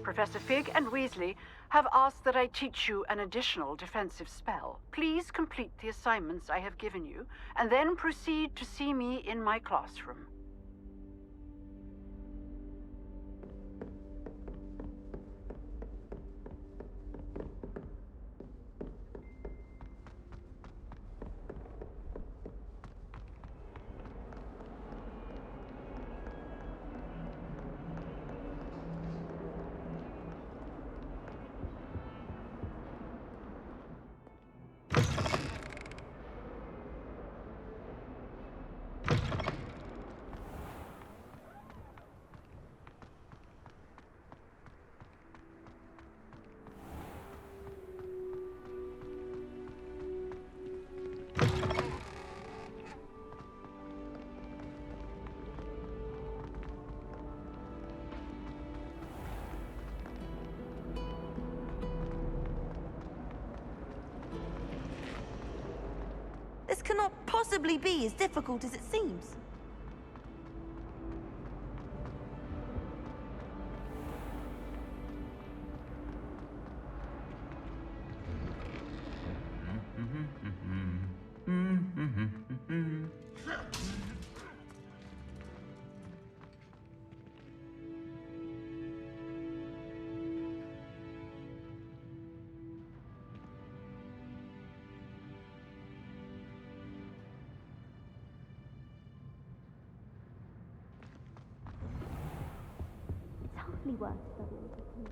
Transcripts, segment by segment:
Professor Fig and Weasley have asked that I teach you an additional defensive spell. Please complete the assignments I have given you, and then proceed to see me in my classroom. This cannot possibly be as difficult as it seems. Hardly worth studying for tea.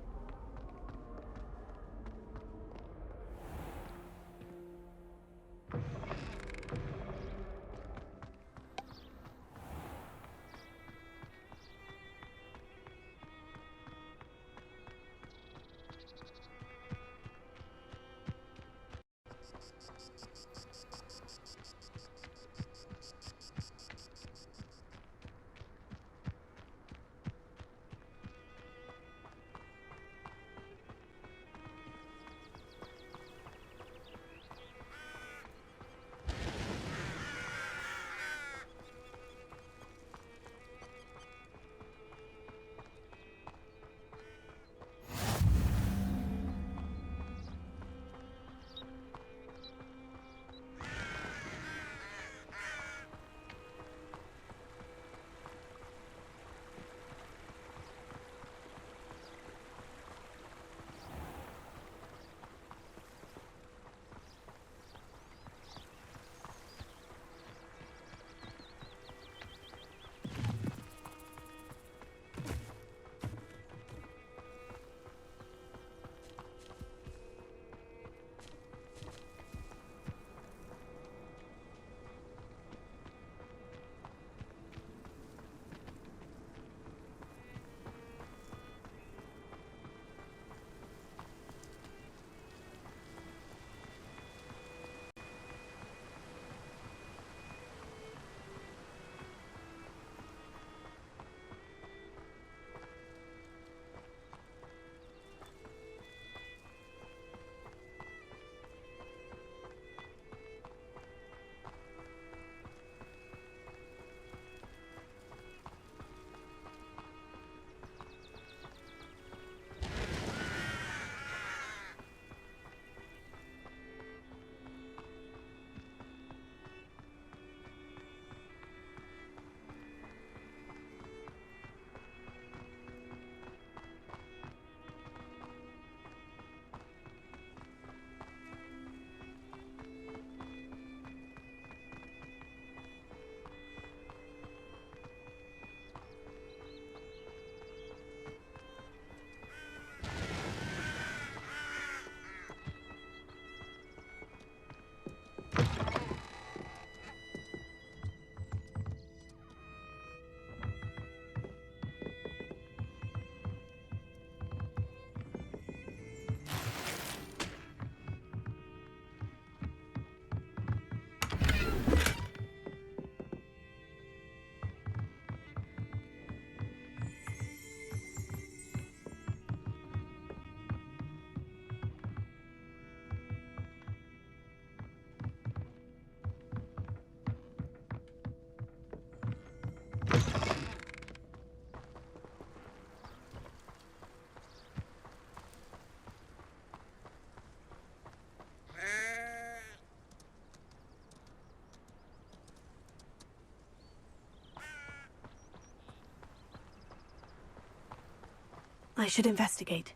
I should investigate.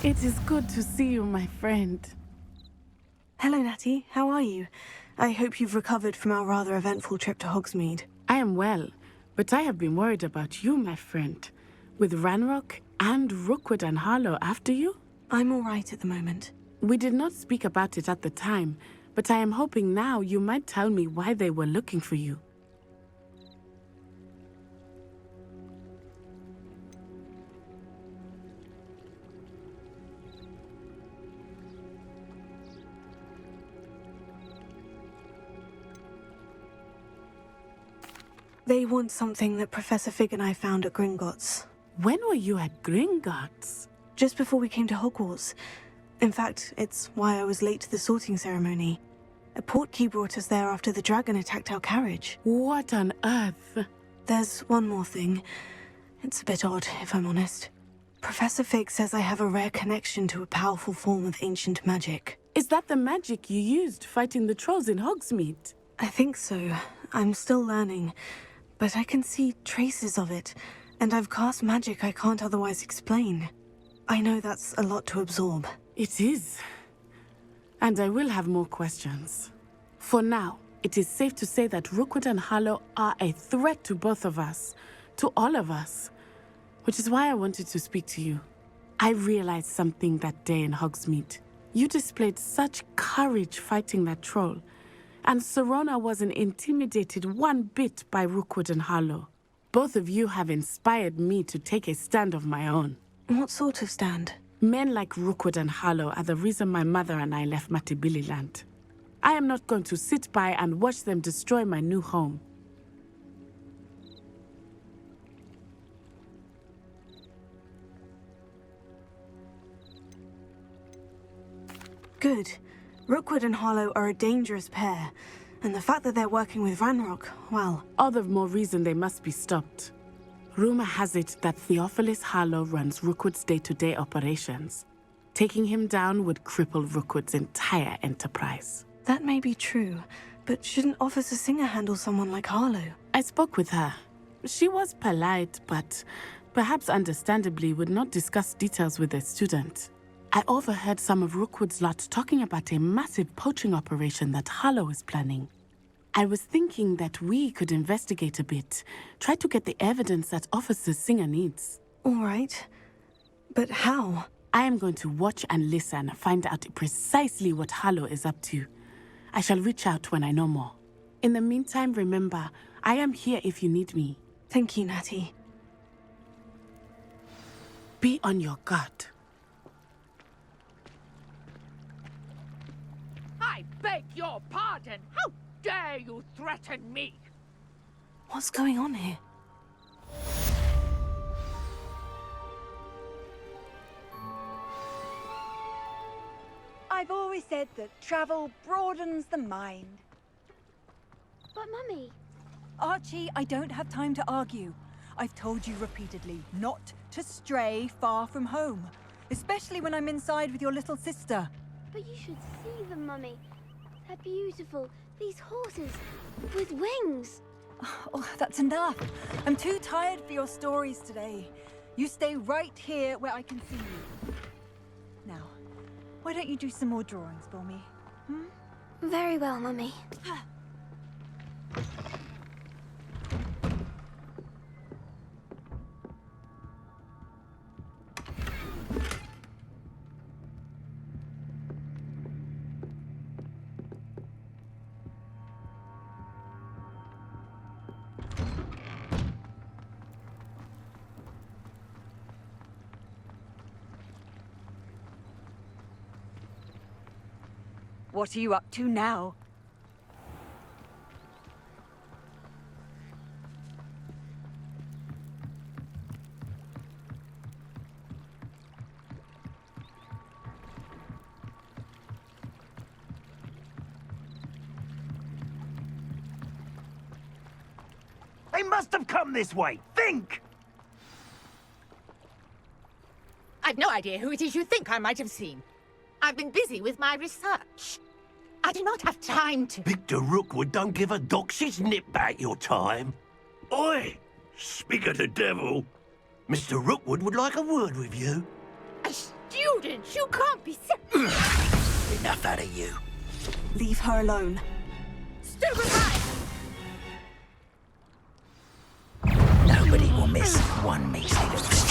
It is good to see you, my friend. Hello, Natty. How are you? I hope you've recovered from our rather eventful trip to Hogsmeade. I am well, but I have been worried about you, my friend. With Ranrock and Rookwood and Harlow after you? I'm all right at the moment. We did not speak about it at the time, but I am hoping now you might tell me why they were looking for you. They want something that Professor Fig and I found at Gringotts. When were you at Gringotts? Just before we came to Hogwarts. In fact, it's why I was late to the sorting ceremony. A portkey brought us there after the dragon attacked our carriage. What on earth? There's one more thing. It's a bit odd, if I'm honest. Professor Fig says I have a rare connection to a powerful form of ancient magic. Is that the magic you used fighting the trolls in Hogsmeade? I think so. I'm still learning. But I can see traces of it, and I've cast magic I can't otherwise explain. I know that's a lot to absorb. It is. And I will have more questions. For now, it is safe to say that Rookwood and Harlow are a threat to both of us, to all of us, which is why I wanted to speak to you. I realized something that day in Hogsmeade. You displayed such courage fighting that troll, and Serona wasn't intimidated one bit by Rookwood and Harlow. Both of you have inspired me to take a stand of my own. What sort of stand? Men like Rookwood and Harlow are the reason my mother and I left Matabeleland. I am not going to sit by and watch them destroy my new home. Good. Rookwood and Harlow are a dangerous pair, and the fact that they're working with Ranrock, well... All the more reason they must be stopped. Rumor has it that Theophilus Harlow runs Rookwood's day-to-day operations. Taking him down would cripple Rookwood's entire enterprise. That may be true, but shouldn't Officer Singer handle someone like Harlow? I spoke with her. She was polite, but perhaps understandably would not discuss details with a student. I overheard some of Rookwood's lot talking about a massive poaching operation that Harlow is planning. I was thinking that we could investigate a bit, try to get the evidence that Officer Singer needs. All right. But how? I am going to watch and listen, find out precisely what Harlow is up to. I shall reach out when I know more. In the meantime, remember, I am here if you need me. Thank you, Natty. Be on your guard. I beg your pardon. How dare you threaten me? What's going on here? I've always said that travel broadens the mind. But Mummy, Archie, I don't have time to argue. I've told you repeatedly not to stray far from home, especially when I'm inside with your little sister. But you should see them, Mummy. They're beautiful. These horses with wings. Oh, that's enough. I'm too tired for your stories today. You stay right here where I can see you. Now, why don't you do some more drawings for me? Very well, Mummy. What are you up to now? They must have come this way. Think! I've no idea who it is you think I might have seen. I've been busy with my research. I do not have time to... Victor Rookwood don't give a doxy's nip back your time. Oi! Speak of the devil. Mr. Rookwood would like a word with you. A student? You can't be so... Enough out of you. Leave her alone. Stupefy! Nobody will miss one measly little student.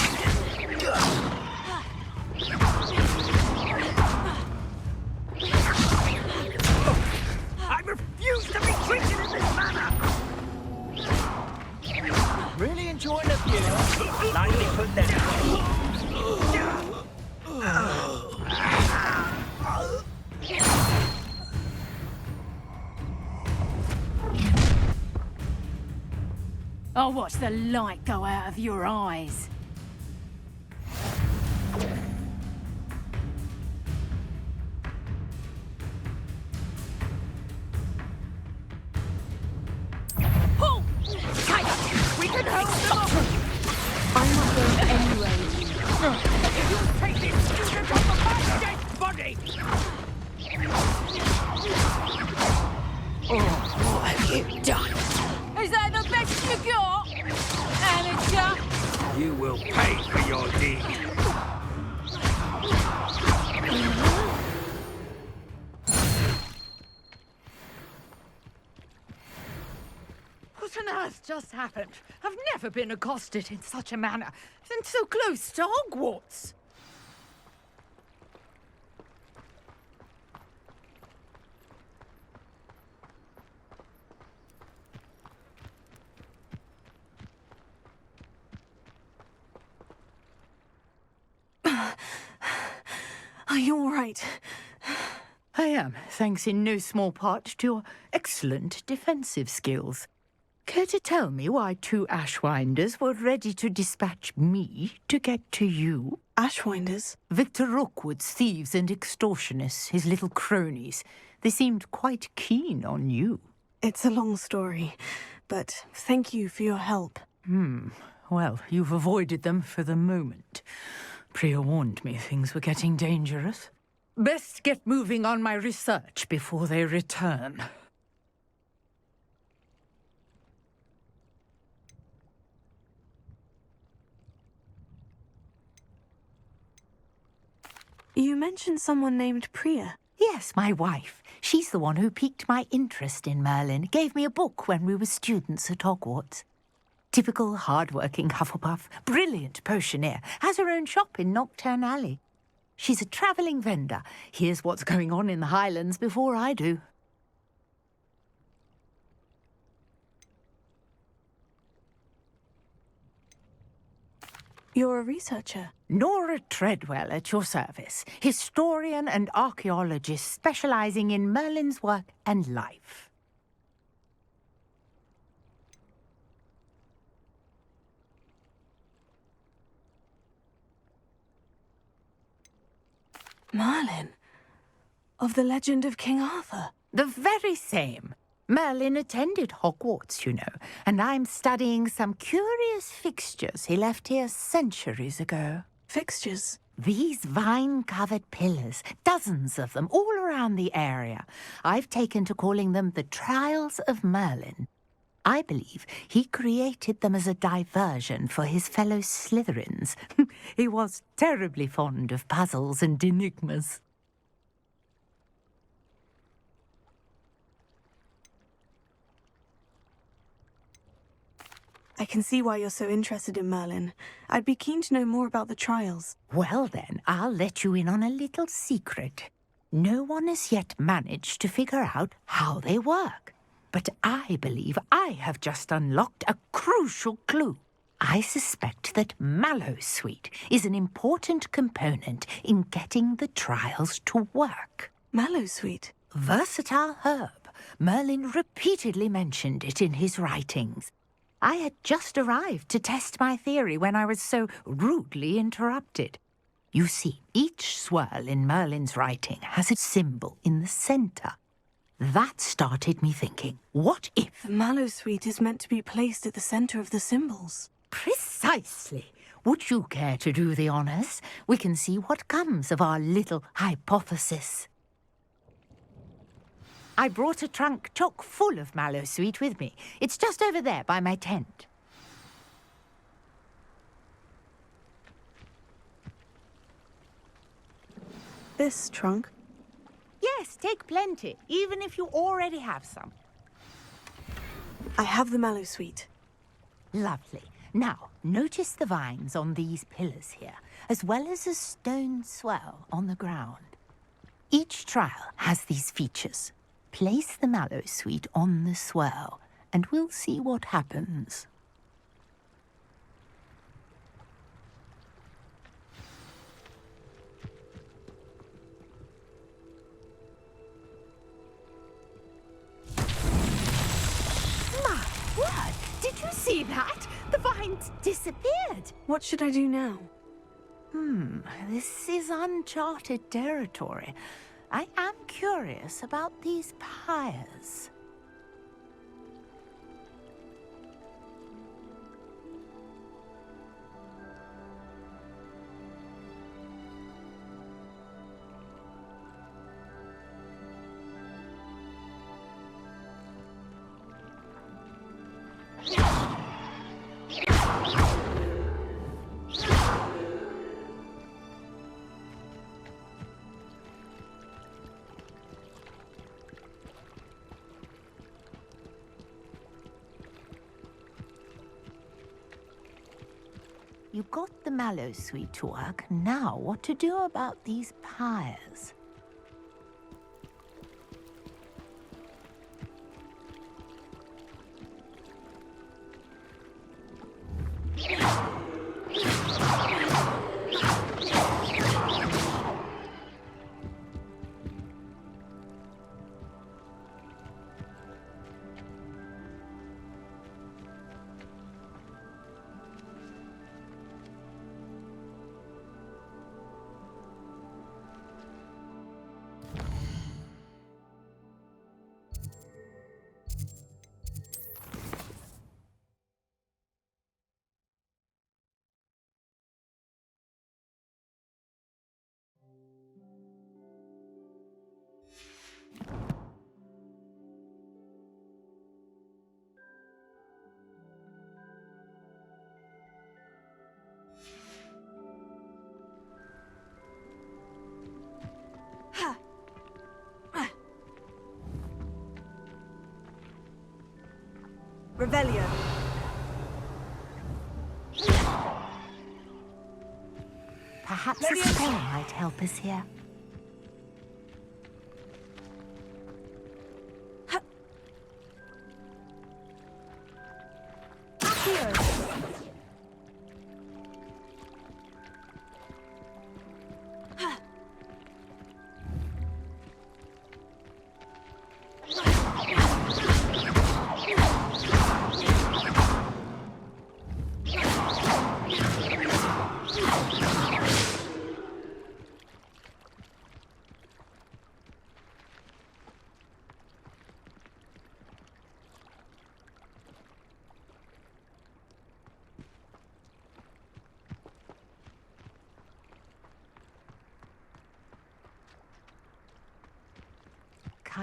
I refuse to be treated in this manner! Really enjoying the view? Lightly put down. I'll watch the light go out of your eyes. Halt! Tight up! We can hold them off! I'm not going anywhere. If you take this student off of my dead body! Oh, what have you done? Is that the best you got? Amateur? You will pay for your deed. What on earth just happened? I've never been accosted in such a manner, and so close to Hogwarts. Are you all right? I am, thanks in no small part to your excellent defensive skills. Care to tell me why two Ashwinders were ready to dispatch me to get to you? Ashwinders? Victor Rookwood's thieves and extortionists, his little cronies. They seemed quite keen on you. It's a long story, but thank you for your help. Well, you've avoided them for the moment. Priya warned me things were getting dangerous. Best get moving on my research before they return. You mentioned someone named Priya. Yes, my wife. She's the one who piqued my interest in Merlin, gave me a book when we were students at Hogwarts. Typical hard-working Hufflepuff, brilliant potioneer, has her own shop in Nocturne Alley. She's a travelling vendor, hears what's going on in the Highlands before I do. You're a researcher. Nora Treadwell at your service, historian and archaeologist specialising in Merlin's work and life. Merlin? Of the legend of King Arthur? The very same. Merlin attended Hogwarts, you know, and I'm studying some curious fixtures he left here centuries ago. Fixtures? These vine-covered pillars, dozens of them, all around the area. I've taken to calling them the Trials of Merlin. I believe he created them as a diversion for his fellow Slytherins. He was terribly fond of puzzles and enigmas. I can see why you're so interested in Merlin. I'd be keen to know more about the trials. Well then, I'll let you in on a little secret. No one has yet managed to figure out how they work. But I believe I have just unlocked a crucial clue. I suspect that Mallowsweet is an important component in getting the trials to work. Mallowsweet? Versatile herb. Merlin repeatedly mentioned it in his writings. I had just arrived to test my theory when I was so rudely interrupted. You see, each swirl in Merlin's writing has a symbol in the centre. That started me thinking, what if... The Mallowsweet is meant to be placed at the centre of the symbols. Precisely. Would you care to do the honours? We can see what comes of our little hypothesis. I brought a trunk chock full of Mallowsweet with me. It's just over there by my tent. This trunk? Yes, take plenty, even if you already have some. I have the Mallowsweet. Lovely. Now, notice the vines on these pillars here, as well as a stone swell on the ground. Each trial has these features. Place the Mallowsweet on the swirl, and we'll see what happens. My word! Did you see that? The vines disappeared. What should I do now? This is uncharted territory. I am curious about these pyres. You got the Mallowsweet to work. Now, what to do about these pyres? Revelio. Perhaps a spell might help us here.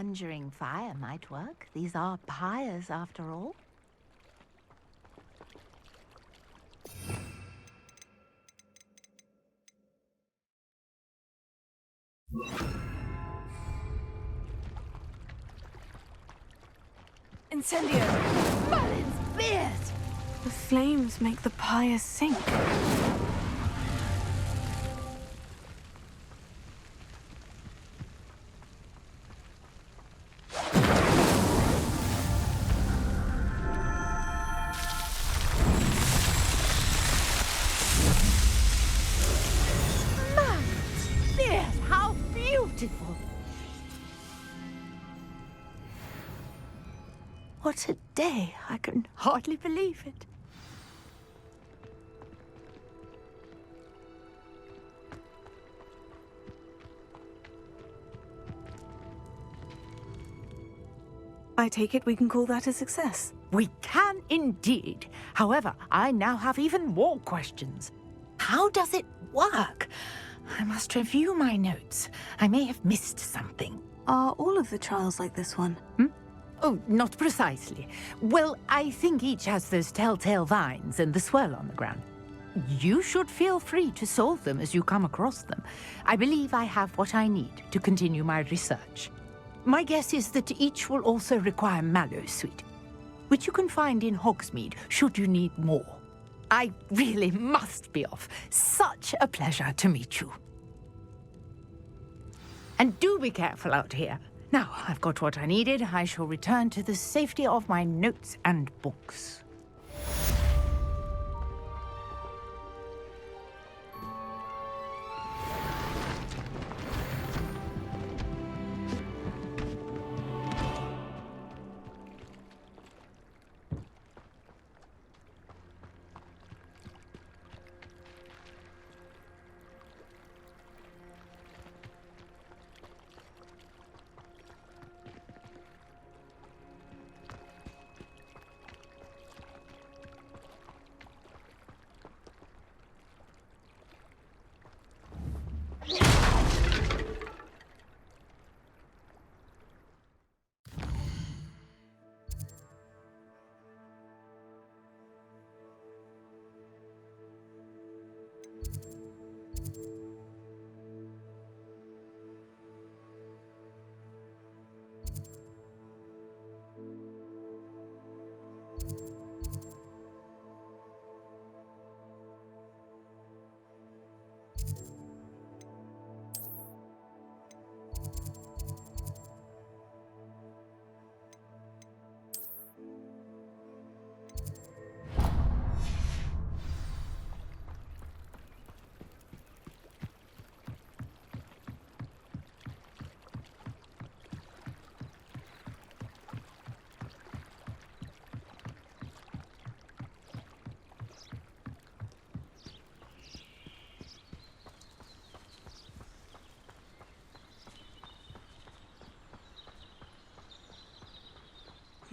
conjuring fire might work. These are pyres, after all. Incendio! Merlin's beard! The flames make the pyre sink. Merlin's beard! How beautiful! What a day! I can hardly believe it. I take it we can call that a success. We can indeed. However, I now have even more questions. How does it work? I must review my notes. I may have missed something. Are all of the trials like this one? Oh, not precisely. Well, I think each has those telltale vines and the swirl on the ground. You should feel free to solve them as you come across them. I believe I have what I need to continue my research. My guess is that each will also require mallow sweet, which you can find in Hogsmeade should you need more. I really must be off. Such a pleasure to meet you. And do be careful out here. Now, I've got what I needed. I shall return to the safety of my notes and books.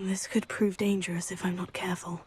This could prove dangerous if I'm not careful.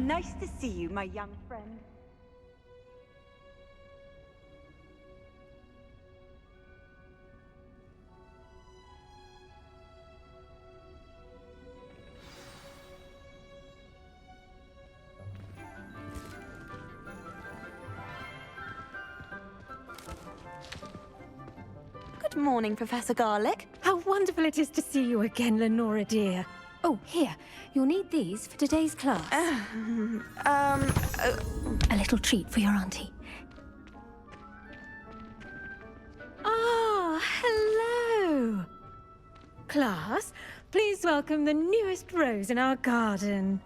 Nice to see you, my young friend. Good morning, Professor Garlic. How wonderful it is to see you again, Lenora dear. Oh, here. You'll need these for today's class. A little treat for your auntie. Ah, hello. Class, please welcome the newest rose in our garden.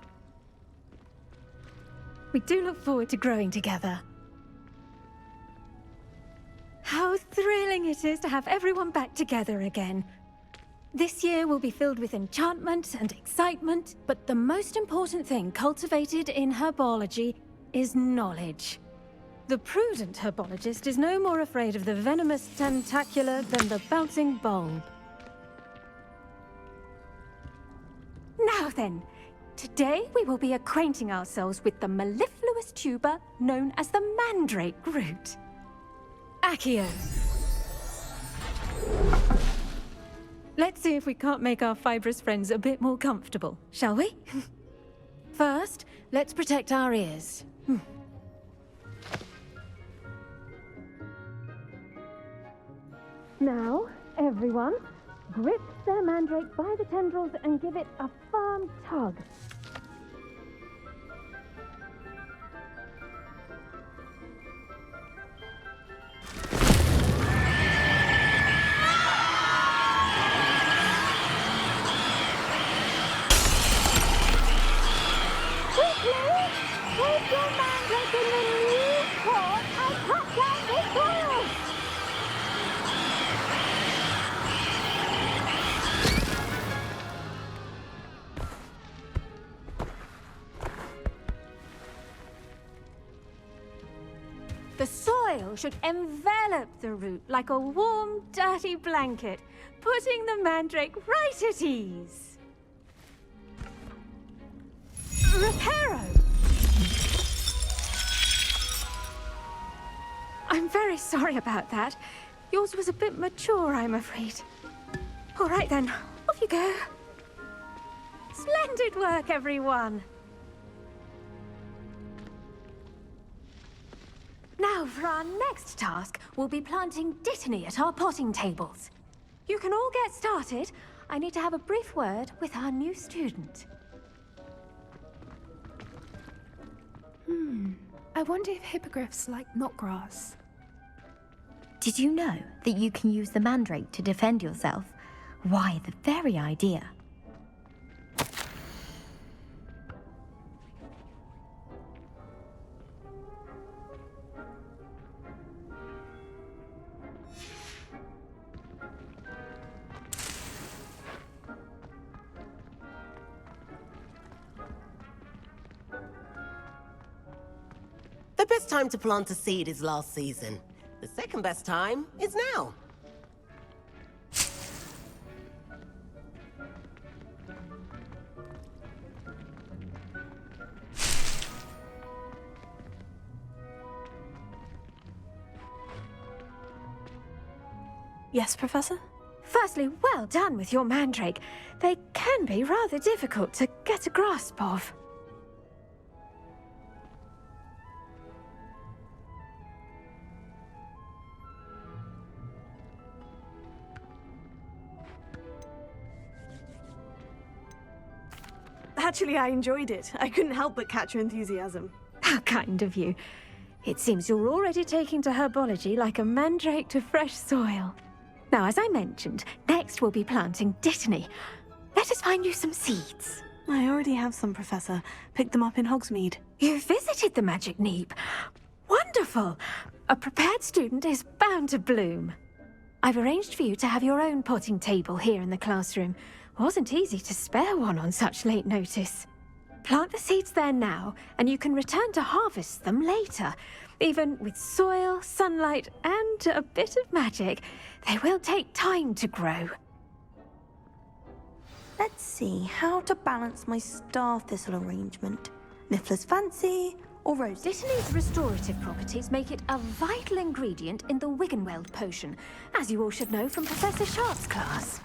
We do look forward to growing together. How thrilling it is to have everyone back together again. This year will be filled with enchantment and excitement, but the most important thing cultivated in herbology is knowledge. The prudent herbologist is no more afraid of the venomous tentacula than the bouncing bulb. Now then, today we will be acquainting ourselves with the mellifluous tuber known as the mandrake root. Accio. Let's see if we can't make our fibrous friends a bit more comfortable, shall we? First, let's protect our ears. Now, everyone, grip their mandrake by the tendrils and give it a firm tug. The soil should envelop the root like a warm, dirty blanket, putting the mandrake right at ease. Reparo! I'm very sorry about that. Yours was a bit mature, I'm afraid. All right then, off you go. Splendid work, everyone. Now, for our next task, we'll be planting dittany at our potting tables. You can all get started. I need to have a brief word with our new student. I wonder if hippogriffs like knotgrass. Did you know that you can use the mandrake to defend yourself? Why, the very idea. The best time to plant a seed is last season. The second best time is now. Yes, Professor? Firstly, well done with your mandrake. They can be rather difficult to get a grasp of. Actually, I enjoyed it. I couldn't help but catch your enthusiasm. How kind of you. It seems you're already taking to herbology like a mandrake to fresh soil. Now, as I mentioned, next we'll be planting dittany. Let us find you some seeds. I already have some, Professor. Picked them up in Hogsmeade. You visited the Magic Neep. Wonderful! A prepared student is bound to bloom. I've arranged for you to have your own potting table here in the classroom. Wasn't easy to spare one on such late notice. Plant the seeds there now, and you can return to harvest them later. Even with soil, sunlight, and a bit of magic, they will take time to grow. Let's see how to balance my star thistle arrangement. Mifflin's Fancy, or Rose. Dittany's restorative properties make it a vital ingredient in the Wiggenweld potion, as you all should know from Professor Sharp's class.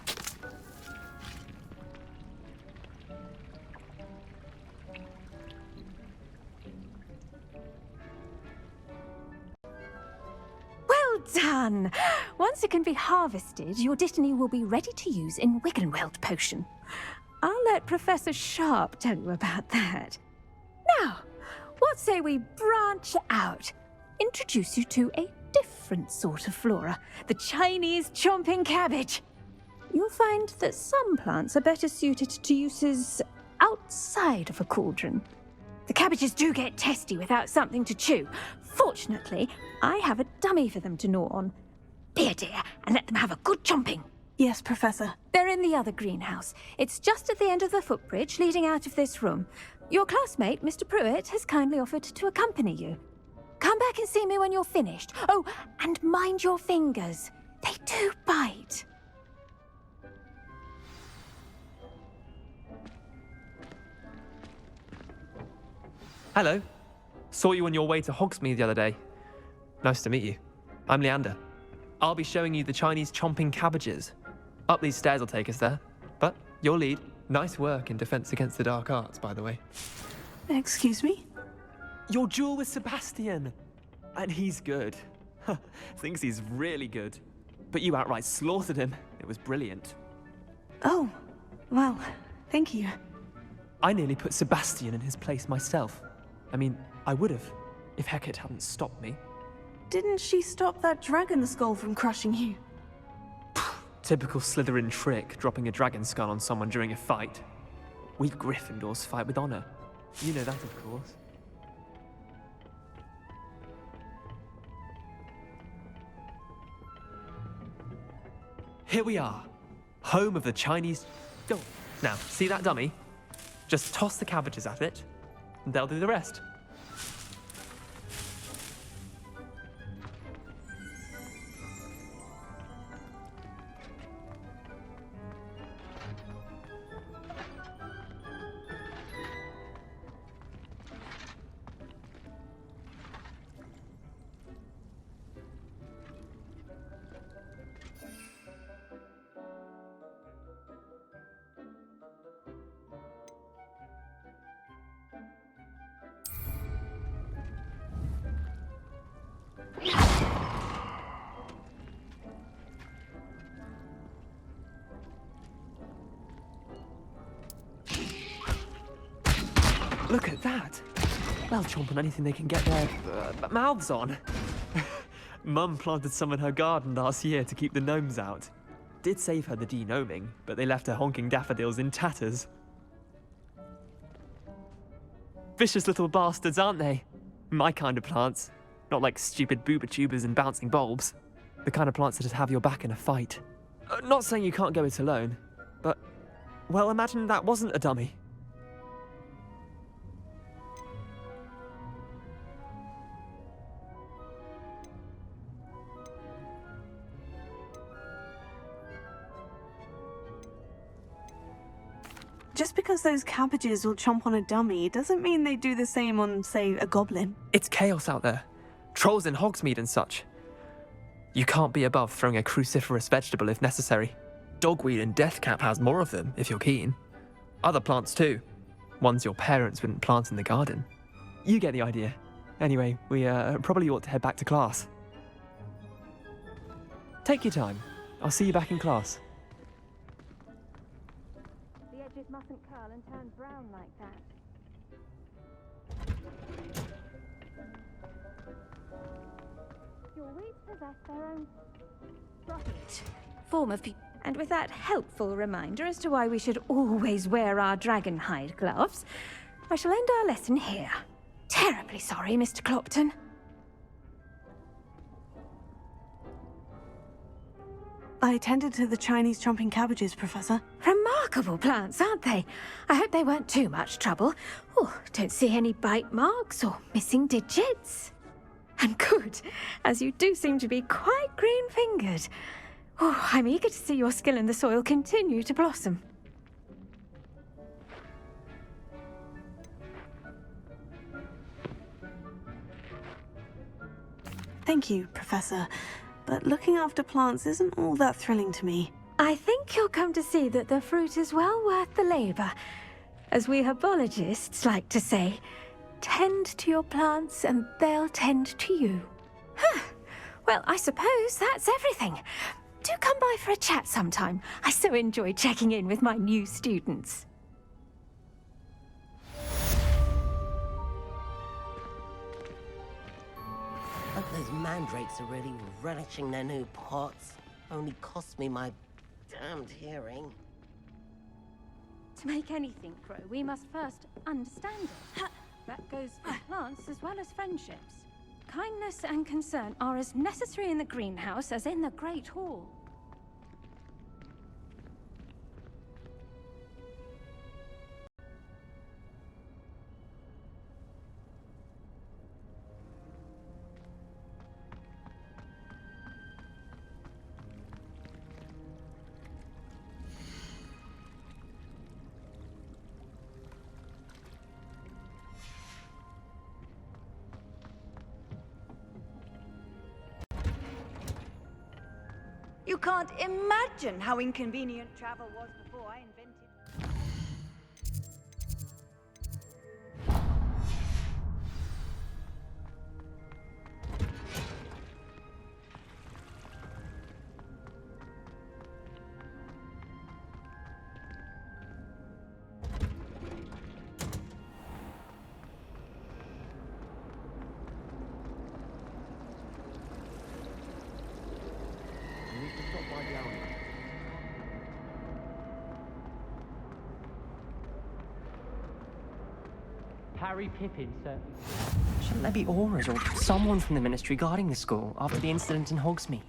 Well done! Once it can be harvested, your Dittany will be ready to use in Wiggenweld potion. I'll let Professor Sharp tell you about that. Now, what say we branch out? Introduce you to a different sort of flora, the Chinese chomping cabbage. You'll find that some plants are better suited to uses outside of a cauldron. The cabbages do get testy without something to chew. Fortunately, I have a dummy for them to gnaw on. Be a dear and let them have a good chomping. Yes, Professor. They're in the other greenhouse. It's just at the end of the footbridge leading out of this room. Your classmate, Mr. Pruitt, has kindly offered to accompany you. Come back and see me when you're finished. Oh, and mind your fingers. They do bite. Hello. Saw you on your way to Hogsmeade the other day. Nice to meet you. I'm Leander. I'll be showing you the Chinese chomping cabbages. Up these stairs will take us there. But your lead. Nice work in Defense Against the Dark Arts, by the way. Excuse me? Your duel with Sebastian. And he's good. Thinks he's really good. But you outright slaughtered him. It was brilliant. Oh, well, thank you. I nearly put Sebastian in his place myself. I mean, I would have, if Hecate hadn't stopped me. Didn't she stop that dragon skull from crushing you? Typical Slytherin trick, dropping a dragon skull on someone during a fight. We Gryffindors fight with honor. You know that, of course. Here we are, home of the Chinese... Oh, now, see that dummy? Just toss the cabbages at it, and they'll do the rest. Look at that! They'll chomp on anything they can get their mouths on. Mum planted some in her garden last year to keep the gnomes out. Did save her the de-gnoming, but they left her honking daffodils in tatters. Vicious little bastards, aren't they? My kind of plants. Not like stupid booba tubers and bouncing bulbs. The kind of plants that just have your back in a fight. Not saying you can't go it alone, but... well, imagine that wasn't a dummy. Just because those cabbages will chomp on a dummy doesn't mean they do the same on, say, a goblin. It's chaos out there. Trolls in Hogsmeade and such. You can't be above throwing a cruciferous vegetable if necessary. Dogweed and deathcap has more of them, if you're keen. Other plants too. Ones your parents wouldn't plant in the garden. You get the idea. Anyway, we probably ought to head back to class. Take your time. I'll see you back in class. The edges mustn't curl and turn brown like that. Your weeds possess their own form of and with that helpful reminder as to why we should always wear our dragonhide gloves, I shall end our lesson here. Terribly sorry, Mr. Clopton. I tended to the Chinese chomping cabbages, Professor. Remarkable plants, aren't they? I hope they weren't too much trouble. Oh, don't see any bite marks or missing digits. And good, as you do seem to be quite green-fingered. Oh, I'm eager to see your skill in the soil continue to blossom. Thank you, Professor. But looking after plants isn't all that thrilling to me. I think you'll come to see that the fruit is well worth the labor. As we herbologists like to say, tend to your plants and they'll tend to you. Huh. Well, I suppose that's everything. Do come by for a chat sometime. I so enjoy checking in with my new students. But those mandrakes are really relishing their new pots. Only cost me my damned hearing. To make anything grow, we must first understand it. That goes for plants as well as friendships. Kindness and concern are as necessary in the greenhouse as in the Great Hall. You can't imagine how inconvenient travel was before I invented... Harry Pippin, sir. Shouldn't there be auras or someone from the Ministry guarding the school after the incident in Hogsmeade?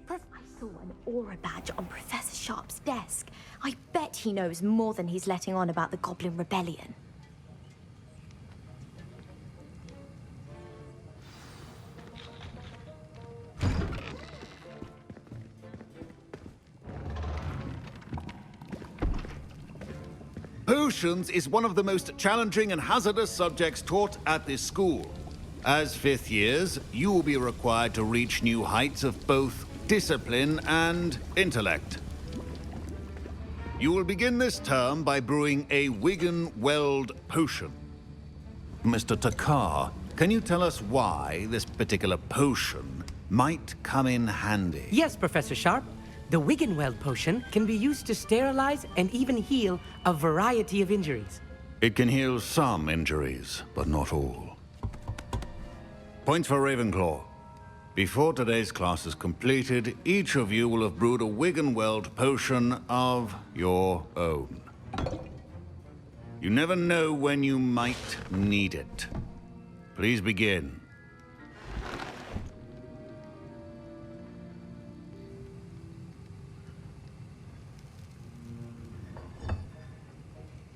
I saw an aura badge on Professor Sharp's desk. I bet he knows more than he's letting on about the Goblin Rebellion. Potions is one of the most challenging and hazardous subjects taught at this school. As fifth years, you will be required to reach new heights of both discipline and intellect. You will begin this term by brewing a Wigan-Weld potion. Mr. Takar, can you tell us why this particular potion might come in handy? Yes, Professor Sharp. The Wigan-Weld potion can be used to sterilize and even heal a variety of injuries. It can heal some injuries, but not all. Points for Ravenclaw. Before today's class is completed, each of you will have brewed a Wigan-Weld potion of your own. You never know when you might need it. Please begin.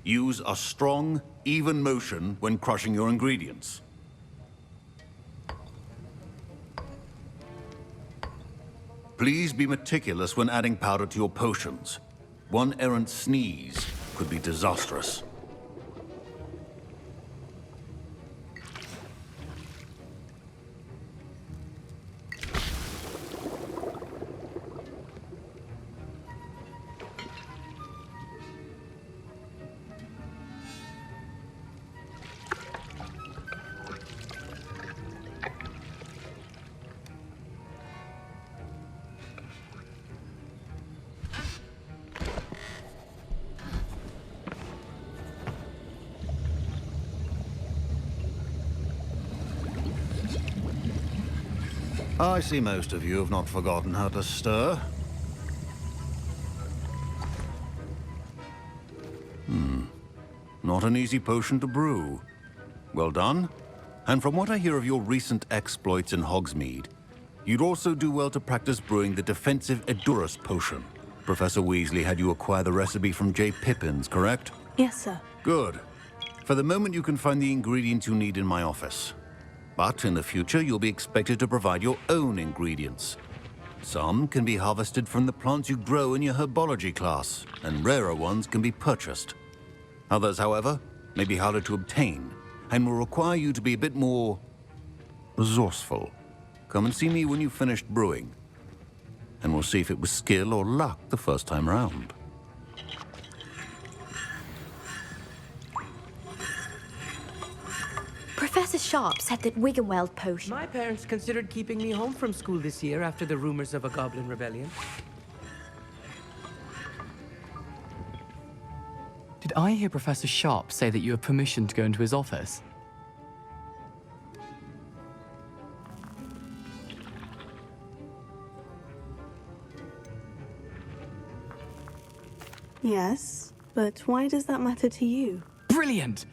Use a strong, even motion when crushing your ingredients. Please be meticulous when adding powder to your potions. One errant sneeze could be disastrous. I see most of you have not forgotten how to stir. Not an easy potion to brew. Well done. And from what I hear of your recent exploits in Hogsmeade, you'd also do well to practice brewing the defensive Edurus potion. Professor Weasley had you acquire the recipe from J. Pippin's, correct? Yes, sir. Good. For the moment, you can find the ingredients you need in my office. But in the future, you'll be expected to provide your own ingredients. Some can be harvested from the plants you grow in your herbology class, and rarer ones can be purchased. Others, however, may be harder to obtain, and will require you to be a bit more resourceful. Come and see me when you've finished brewing. And we'll see if it was skill or luck the first time round. Professor Sharp said that Wiggenweld potion... My parents considered keeping me home from school this year after the rumors of a goblin rebellion. Did I hear Professor Sharp say that you have permission to go into his office? Yes, but why does that matter to you? Brilliant!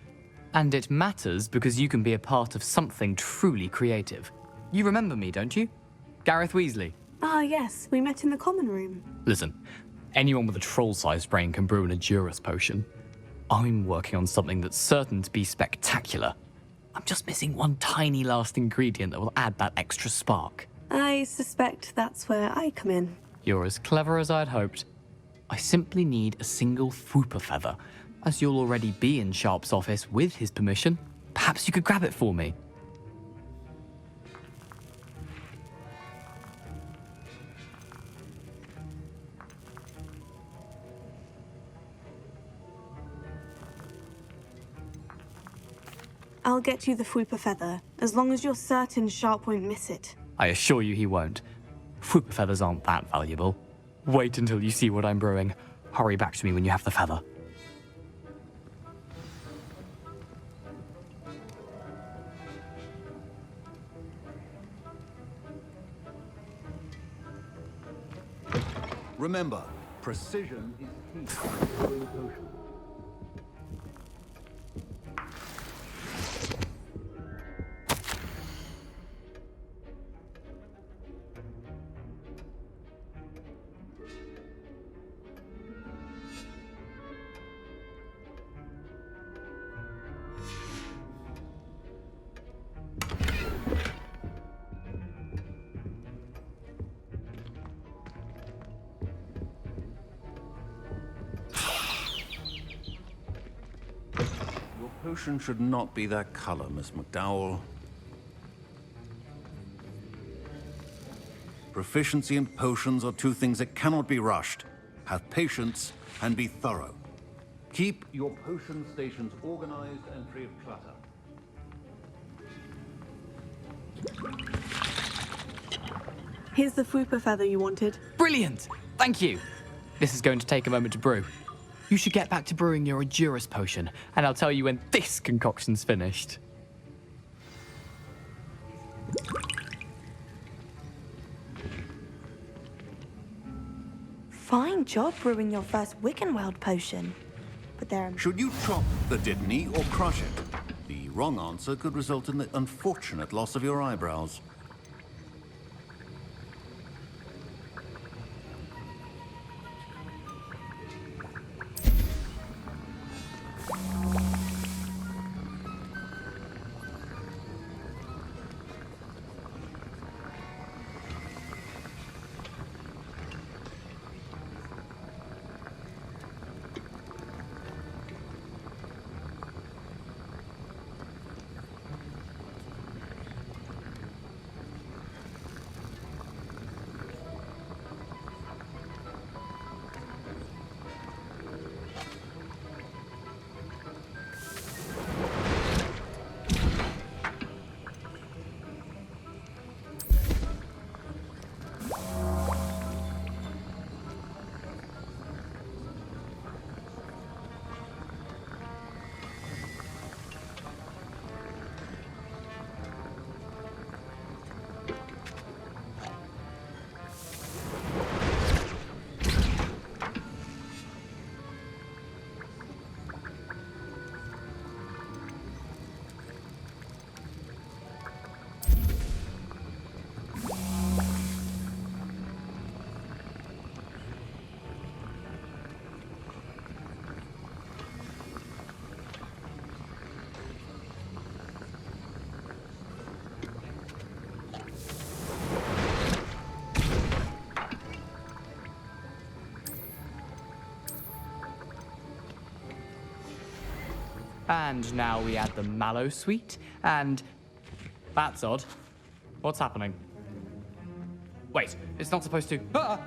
And it matters because you can be a part of something truly creative. You remember me, don't you? Gareth Weasley. Ah, yes, we met in the common room. Listen, anyone with a troll-sized brain can brew an Adurus potion. I'm working on something that's certain to be spectacular. I'm just missing one tiny last ingredient that will add that extra spark. I suspect that's where I come in. You're as clever as I'd hoped. I simply need a single Fwooper feather. As you'll already be in Sharp's office with his permission, perhaps you could grab it for me. I'll get you the Fwooper feather, as long as you're certain Sharp won't miss it. I assure you he won't. Fwooper feathers aren't that valuable. Wait until you see what I'm brewing. Hurry back to me when you have the feather. Remember, precision is key to brewing a potion. Potion should not be that color, Miss McDowell. Proficiency and potions are two things that cannot be rushed. Have patience and be thorough. Keep your potion stations organized and free of clutter. Here's the Fwooper feather you wanted. Brilliant! Thank you! This is going to take a moment to brew. You should get back to brewing your Adurus potion, and I'll tell you when this concoction's finished. Fine job brewing your first Wiggenweld potion. But there are... Should you chop the Dittany or crush it? The wrong answer could result in the unfortunate loss of your eyebrows. And now we add the mallow sweet, and... That's odd. What's happening? Wait, it's not supposed to. Ah!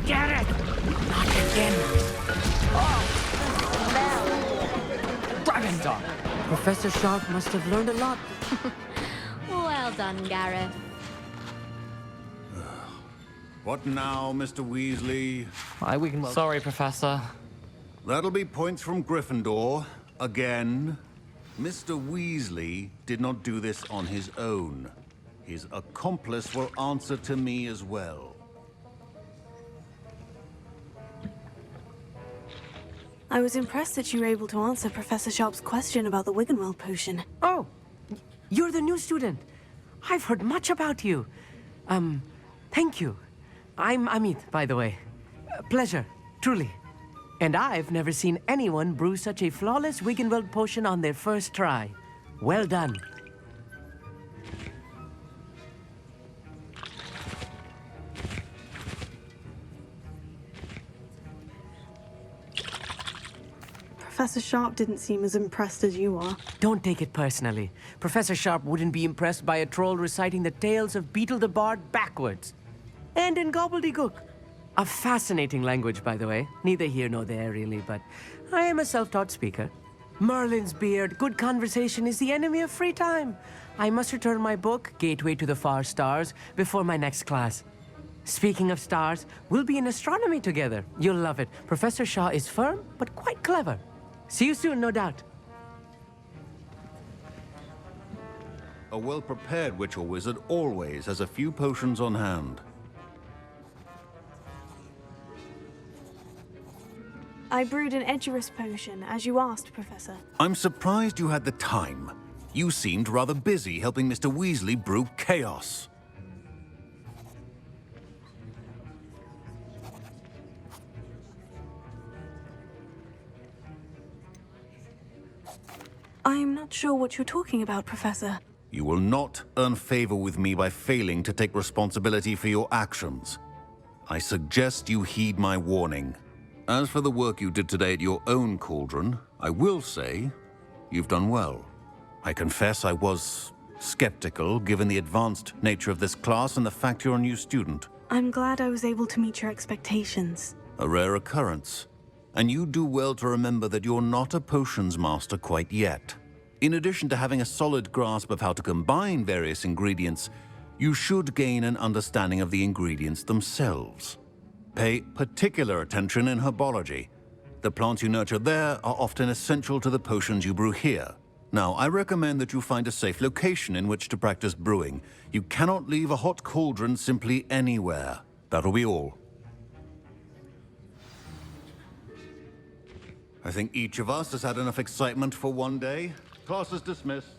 Get it! Not again. Dragon Dart! Professor Sharp must have learned a lot. Well done, Gareth. What now, Mr. Weasley? Sorry, Professor. That'll be points from Gryffindor. Again. Mr. Weasley did not do this on his own. His accomplice will answer to me as well. I was impressed that you were able to answer Professor Sharp's question about the Wiggenweld potion. Oh, you're the new student. I've heard much about you. Thank you. I'm Amit, by the way. Pleasure, truly. And I've never seen anyone brew such a flawless Wiggenweld potion on their first try. Well done. Professor Sharp didn't seem as impressed as you are. Don't take it personally. Professor Sharp wouldn't be impressed by a troll reciting the tales of Beetle the Bard backwards. And in gobbledygook. A fascinating language, by the way. Neither here nor there, really, but I am a self-taught speaker. Merlin's beard, good conversation is the enemy of free time. I must return my book, Gateway to the Far Stars, before my next class. Speaking of stars, we'll be in astronomy together. You'll love it. Professor Shaw is firm, but quite clever. See you soon, no doubt. A well-prepared witch or wizard always has a few potions on hand. I brewed an Edgerus potion, as you asked, Professor. I'm surprised you had the time. You seemed rather busy helping Mr. Weasley brew chaos. I'm not sure what you're talking about, Professor. You will not earn favor with me by failing to take responsibility for your actions. I suggest you heed my warning. As for the work you did today at your own cauldron, I will say you've done well. I confess I was skeptical, given the advanced nature of this class and the fact you're a new student. I'm glad I was able to meet your expectations. A rare occurrence. And you do well to remember that you're not a potions master quite yet. In addition to having a solid grasp of how to combine various ingredients, you should gain an understanding of the ingredients themselves. Pay particular attention in herbology. The plants you nurture there are often essential to the potions you brew here. Now, I recommend that you find a safe location in which to practice brewing. You cannot leave a hot cauldron simply anywhere. That'll be all. I think each of us has had enough excitement for one day. Class is dismissed.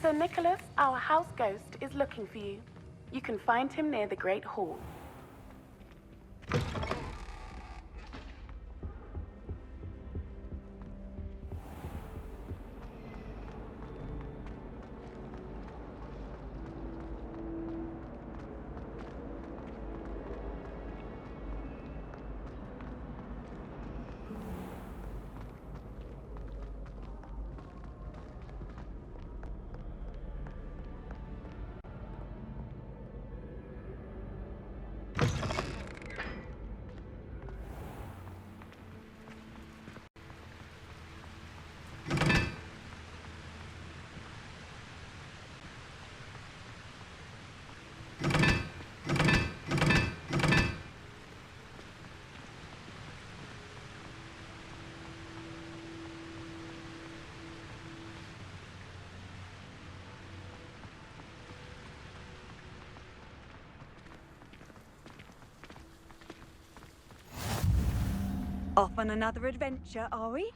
Sir Nicholas, our house ghost, is looking for you. You can find him near the Great Hall. Off on another adventure, are we?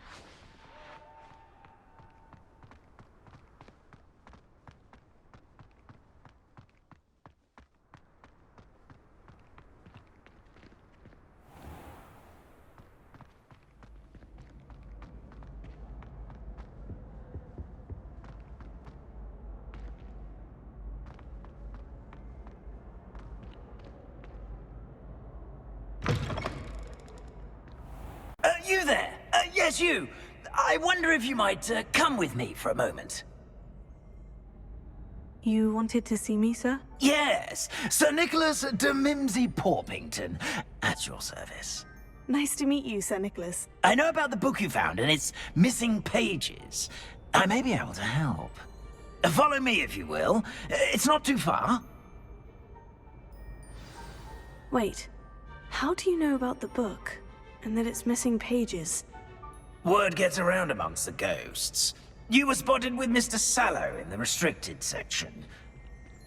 You there? Yes, you. I wonder if you might come with me for a moment. You wanted to see me, sir? Yes, Sir Nicholas de Mimsy Porpington, at your service. Nice to meet you, Sir Nicholas. I know about the book you found and its missing pages. I may be able to help. Follow me, if you will. It's not too far. Wait, how do you know about the book? And that it's missing pages? Word gets around amongst the ghosts. You were spotted with Mr. Sallow in the restricted section.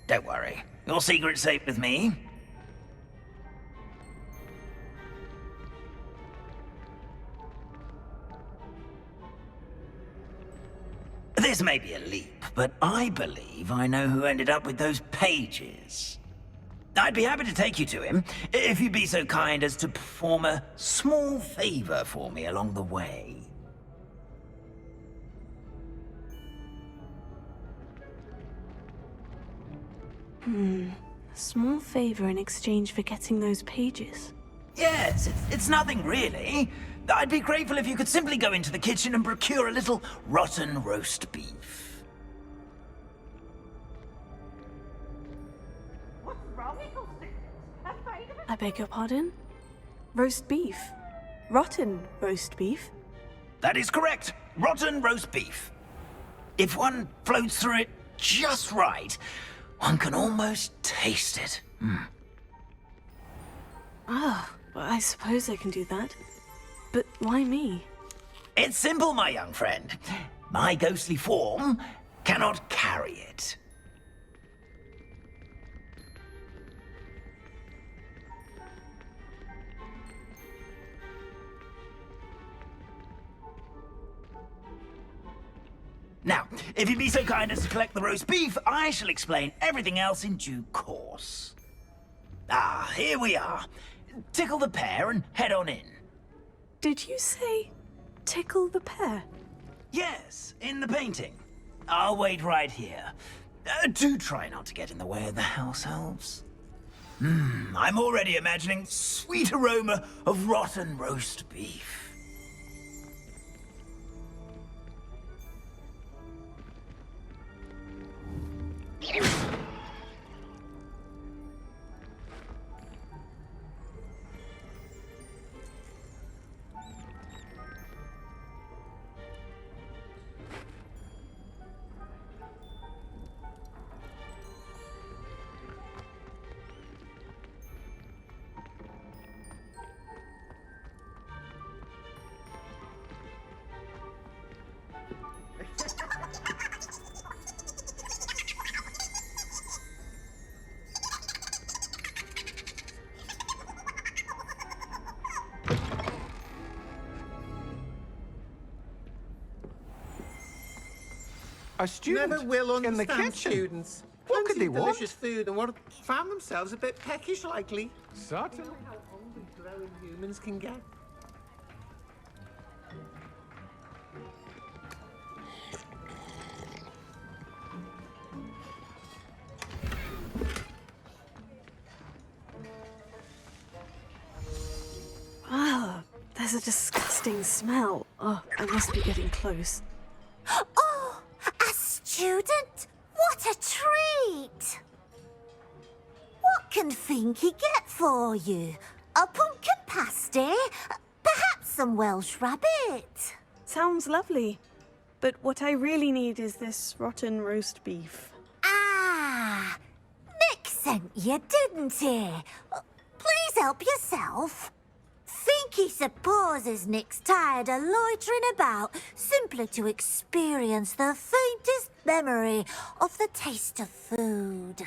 Don't worry, your secret's safe with me. This may be a leap, but I believe I know who ended up with those pages. I'd be happy to take you to him, if you'd be so kind as to perform a small favor for me along the way. A small favor in exchange for getting those pages. Yes, it's nothing really. I'd be grateful if you could simply go into the kitchen and procure a little rotten roast beef. I beg your pardon? Roast beef? Rotten roast beef? That is correct. Rotten roast beef. If one floats through it just right, one can almost taste it. Ah, well, I suppose I can do that. But why me? It's simple, my young friend. My ghostly form cannot carry it. Now, if you'd be so kind as to collect the roast beef, I shall explain everything else in due course. Ah, here we are. Tickle the pear and head on in. Did you say tickle the pear? Yes, in the painting. I'll wait right here. Do try not to get in the way of the house elves. I'm already imagining sweet aroma of rotten roast beef. A student Never will in the understand kitchen. students. What could Plenty they of want? delicious food and want to found themselves a bit peckish, likely. Certainly. How old and growing humans can get. Ah, there's a disgusting smell. Oh, I must be getting close. Oh, a student? What a treat! What can Finky get for you? A pumpkin pasty? Perhaps some Welsh rabbit? Sounds lovely. But what I really need is this rotten roast beef. Ah, Nick sent you, didn't he? Please help yourself. Finky supposes Nick's tired of loitering about simply to experience the faintest memory of the taste of food.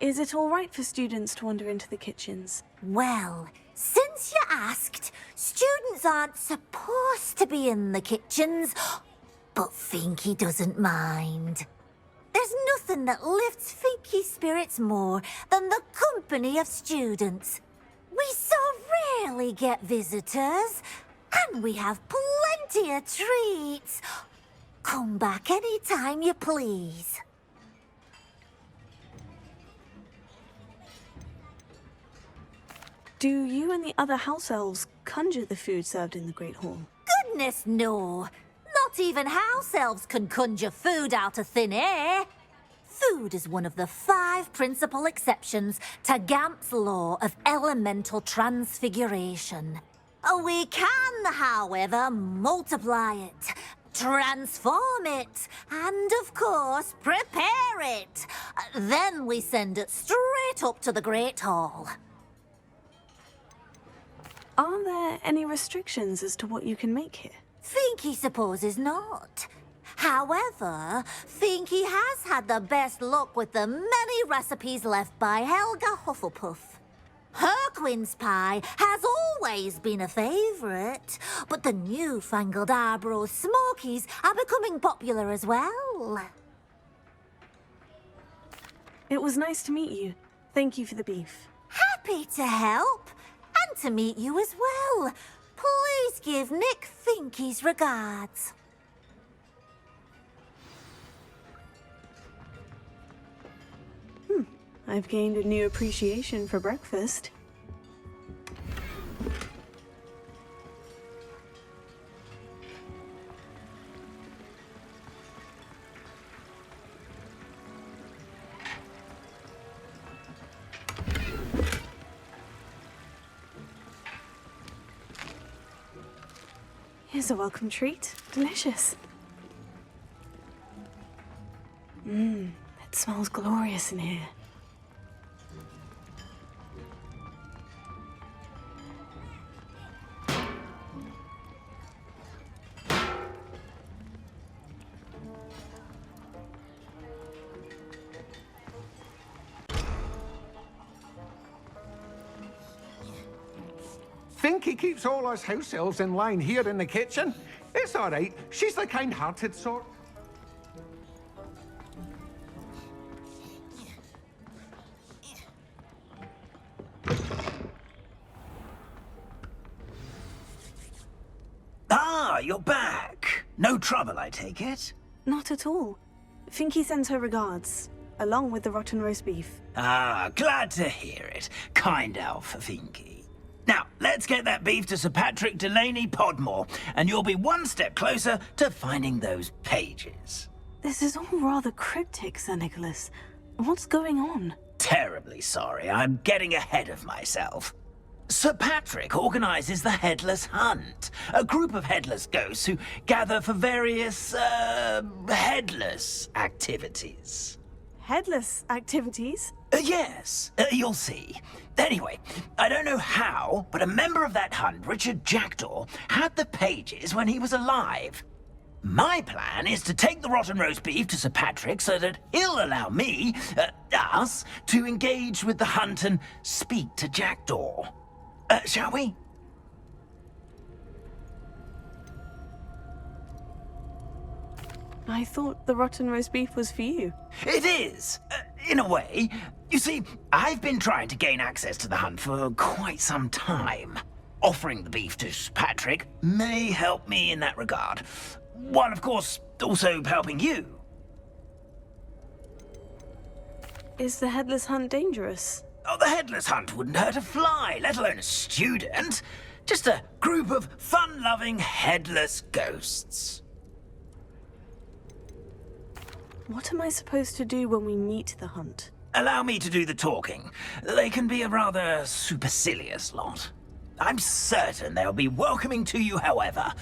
Is it all right for students to wander into the kitchens? Well, since you asked, students aren't supposed to be in the kitchens, but Finky doesn't mind. There's nothing that lifts Finky's spirits more than the company of students. We so rarely get visitors, and we have plenty of treats. Come back any time you please. Do you and the other house elves conjure the food served in the Great Hall? Goodness, no. Not even house elves can conjure food out of thin air. Food is one of the 5 principal exceptions to Gamp's law of elemental transfiguration. We can, however, multiply it, transform it, and, of course, prepare it. Then we send it straight up to the Great Hall. Are there any restrictions as to what you can make here? Finky supposes not. However, Finky has had the best luck with the many recipes left by Helga Hufflepuff. Her quince pie has always been a favourite, but the newfangled Arbroath Smokies are becoming popular as well. It was nice to meet you. Thank you for the beef. Happy to help, and to meet you as well. Please give Nick Finky's regards. I've gained a new appreciation for breakfast. Here's a welcome treat. Delicious. It smells glorious in here. Finky keeps all us house elves in line here in the kitchen. It's all right. She's the kind-hearted sort. Ah, you're back. No trouble, I take it? Not at all. Finky sends her regards, along with the rotten roast beef. Ah, glad to hear it. Kind elf, Finky. Now, let's get that beef to Sir Patrick Delaney Podmore, and you'll be one step closer to finding those pages. This is all rather cryptic, Sir Nicholas. What's going on? Terribly sorry, I'm getting ahead of myself. Sir Patrick organises the Headless Hunt, a group of headless ghosts who gather for various, headless activities. Headless activities? Yes, you'll see. Anyway, I don't know how, but a member of that hunt, Richard Jackdaw, had the pages when he was alive. My plan is to take the rotten roast beef to Sir Patrick so that he'll allow me, us, to engage with the hunt and speak to Jackdaw. Shall we? I thought the rotten roast beef was for you. It is, in a way. You see, I've been trying to gain access to the hunt for quite some time. Offering the beef to Sir Patrick may help me in that regard, while of course also helping you. Is the Headless Hunt dangerous? Oh, the Headless Hunt wouldn't hurt a fly, let alone a student. Just a group of fun-loving headless ghosts. What am I supposed to do when we meet the hunt? Allow me to do the talking. They can be a rather supercilious lot. I'm certain they'll be welcoming to you, however,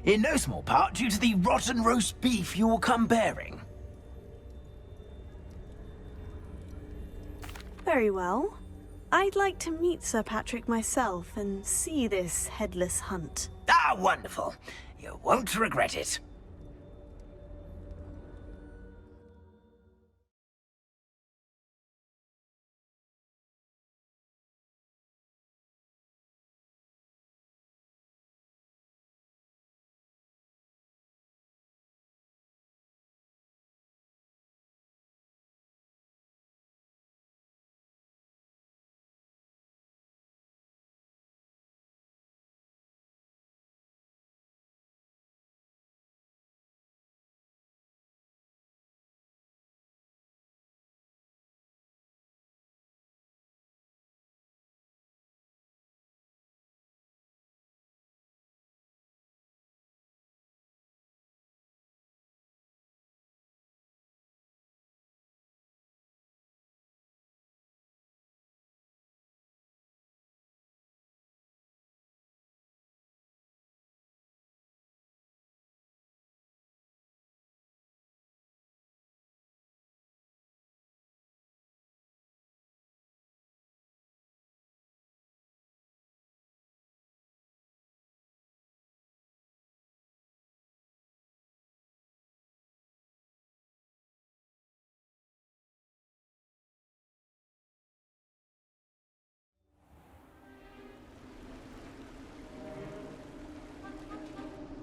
in no small part due to the rotten roast beef you will come bearing. Very well. I'd like to meet Sir Patrick myself and see this Headless Hunt. Ah, wonderful. You won't regret it.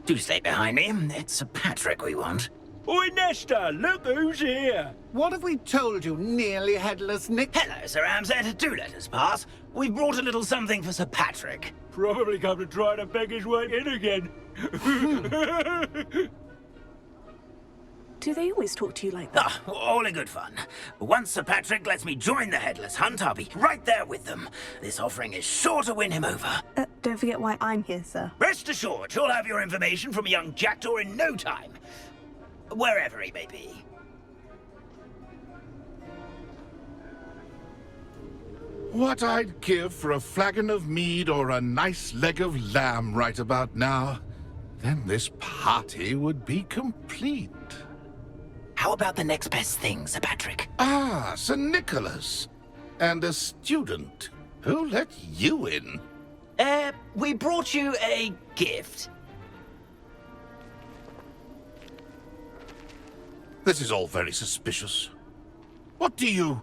Do stay behind me. It's Sir Patrick we want. Oi, Nesta, look who's here. What have we told you, nearly headless Nick? Hello, Sir Ramsay. Do let us pass. We've brought a little something for Sir Patrick. Probably come to try to beg his way in again. Do they always talk to you like that? Ah, all in good fun. Once Sir Patrick lets me join the Headless Hunt, I'll be right there with them. This offering is sure to win him over. Don't forget why I'm here, sir. Rest assured, you'll have your information from a young jackdaw in no time. Wherever he may be. What I'd give for a flagon of mead or a nice leg of lamb right about now. Then this party would be complete. How about the next best thing, Sir Patrick? Ah, Sir Nicholas. And a student. Who let you in? We brought you a gift. This is all very suspicious. What do you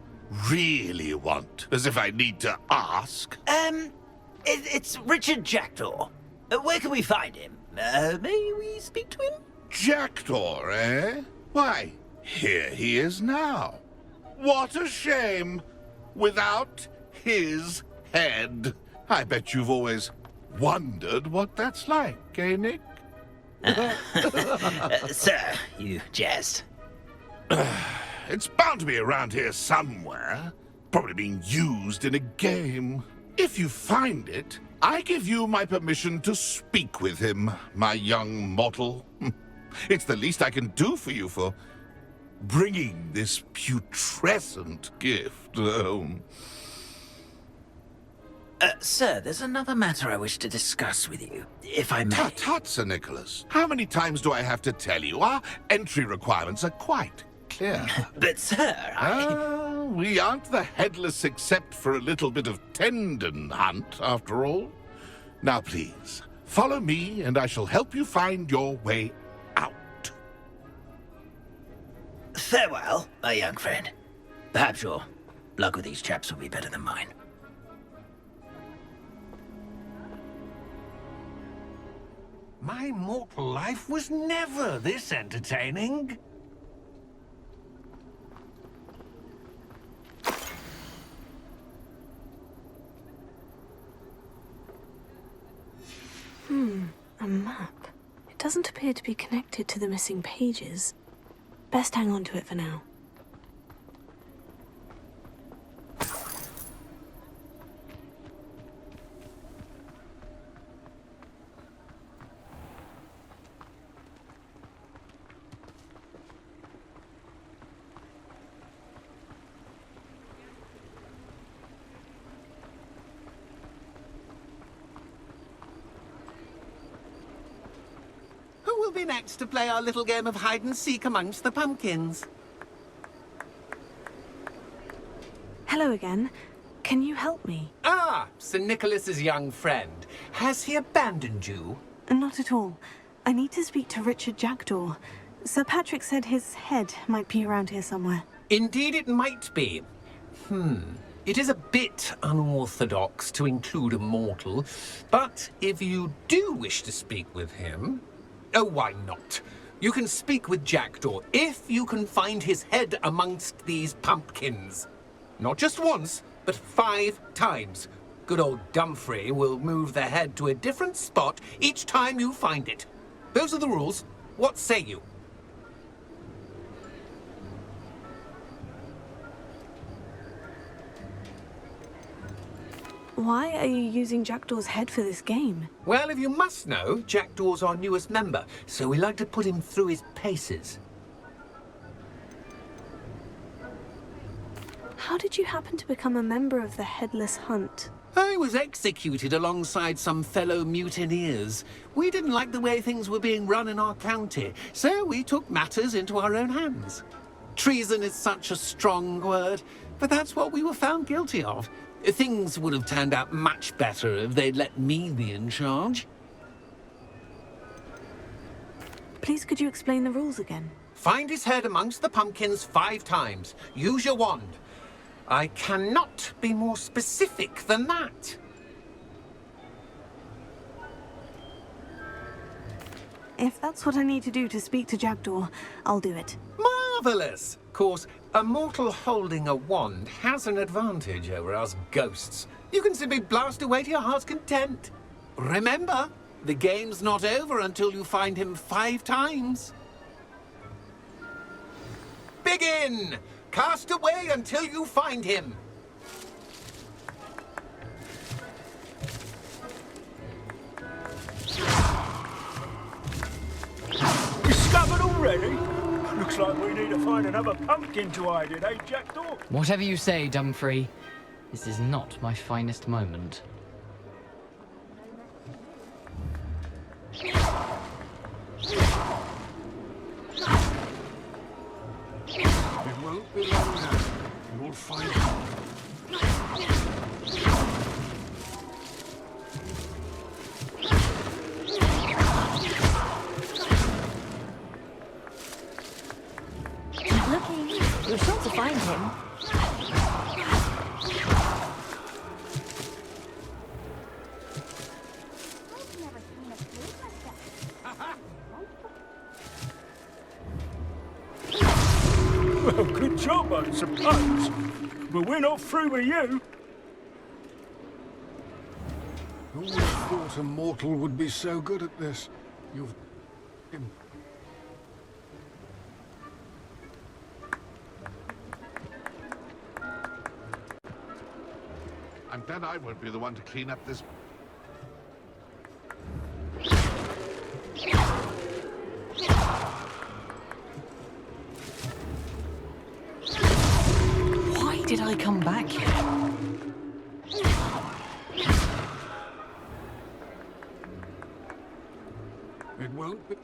really want? As if I need to ask. It's Richard Jackdaw. Where can we find him? May we speak to him? Jackdaw, eh? Why, here he is now. What a shame. Without his head. I bet you've always wondered what that's like, eh, Nick? Sir, you jest. It's bound to be around here somewhere. Probably being used in a game. If you find it, I give you my permission to speak with him, my young mortal. It's the least I can do for you for bringing this putrescent gift home. Sir, there's another matter I wish to discuss with you, if I may. Tut, Sir Nicholas. How many times do I have to tell you? Our entry requirements are quite clear. But, sir, we aren't the headless except for a little bit of tendon hunt, after all. Now, please, follow me, and I shall help you find your way out. Farewell, my young friend. Perhaps your luck with these chaps will be better than mine. My mortal life was never this entertaining. A map. It doesn't appear to be connected to the missing pages. Best hang on to it for now. Who will be next to play our little game of hide-and-seek amongst the pumpkins? Hello again. Can you help me? Ah, Sir Nicholas's young friend. Has he abandoned you? Not at all. I need to speak to Richard Jackdaw. Sir Patrick said his head might be around here somewhere. Indeed it might be. It is a bit unorthodox to include a mortal, but if you do wish to speak with him... Oh, why not? You can speak with Jackdaw if you can find his head amongst these pumpkins. Not just once, but 5 times. Good old Dumfrey will move the head to a different spot each time you find it. Those are the rules. What say you? Why are you using Jackdaw's head for this game? Well, if you must know, Jackdaw's our newest member, so we like to put him through his paces. How did you happen to become a member of the Headless Hunt? I was executed alongside some fellow mutineers. We didn't like the way things were being run in our county, so we took matters into our own hands. Treason is such a strong word, but that's what we were found guilty of. Things would have turned out much better if they'd let me be in charge. Please, could you explain the rules again? Find his head amongst the pumpkins 5 times. Use your wand. I cannot be more specific than that. If that's what I need to do to speak to Jackdaw, I'll do it. Marvellous! Of course, a mortal holding a wand has an advantage over us ghosts. You can simply blast away to your heart's content. Remember, the game's not over until you find him 5 times. Begin! Cast away until you find him. Discovered already? Looks like we need to find another pumpkin to hide in, eh, Jackdaw? Whatever you say, Dumfrey. This is not my finest moment. It won't be long now. You'll find him. Keep looking. You're sure to find him. Well, good job, I suppose. But we're not through with you. Who would have thought a mortal would be so good at this? You've... I'm glad I won't be the one to clean up this. Why did I come back here? It won't be...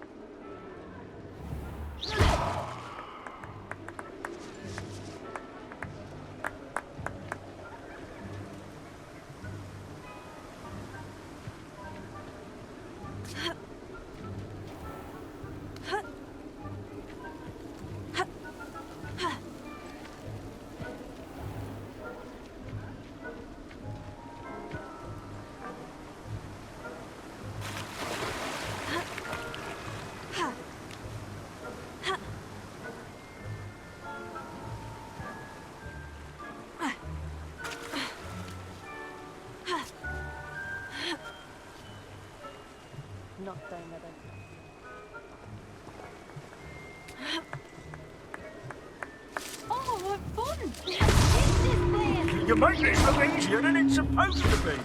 Not another. Oh, what fun! This is weird. You make this look easier than it's supposed to be.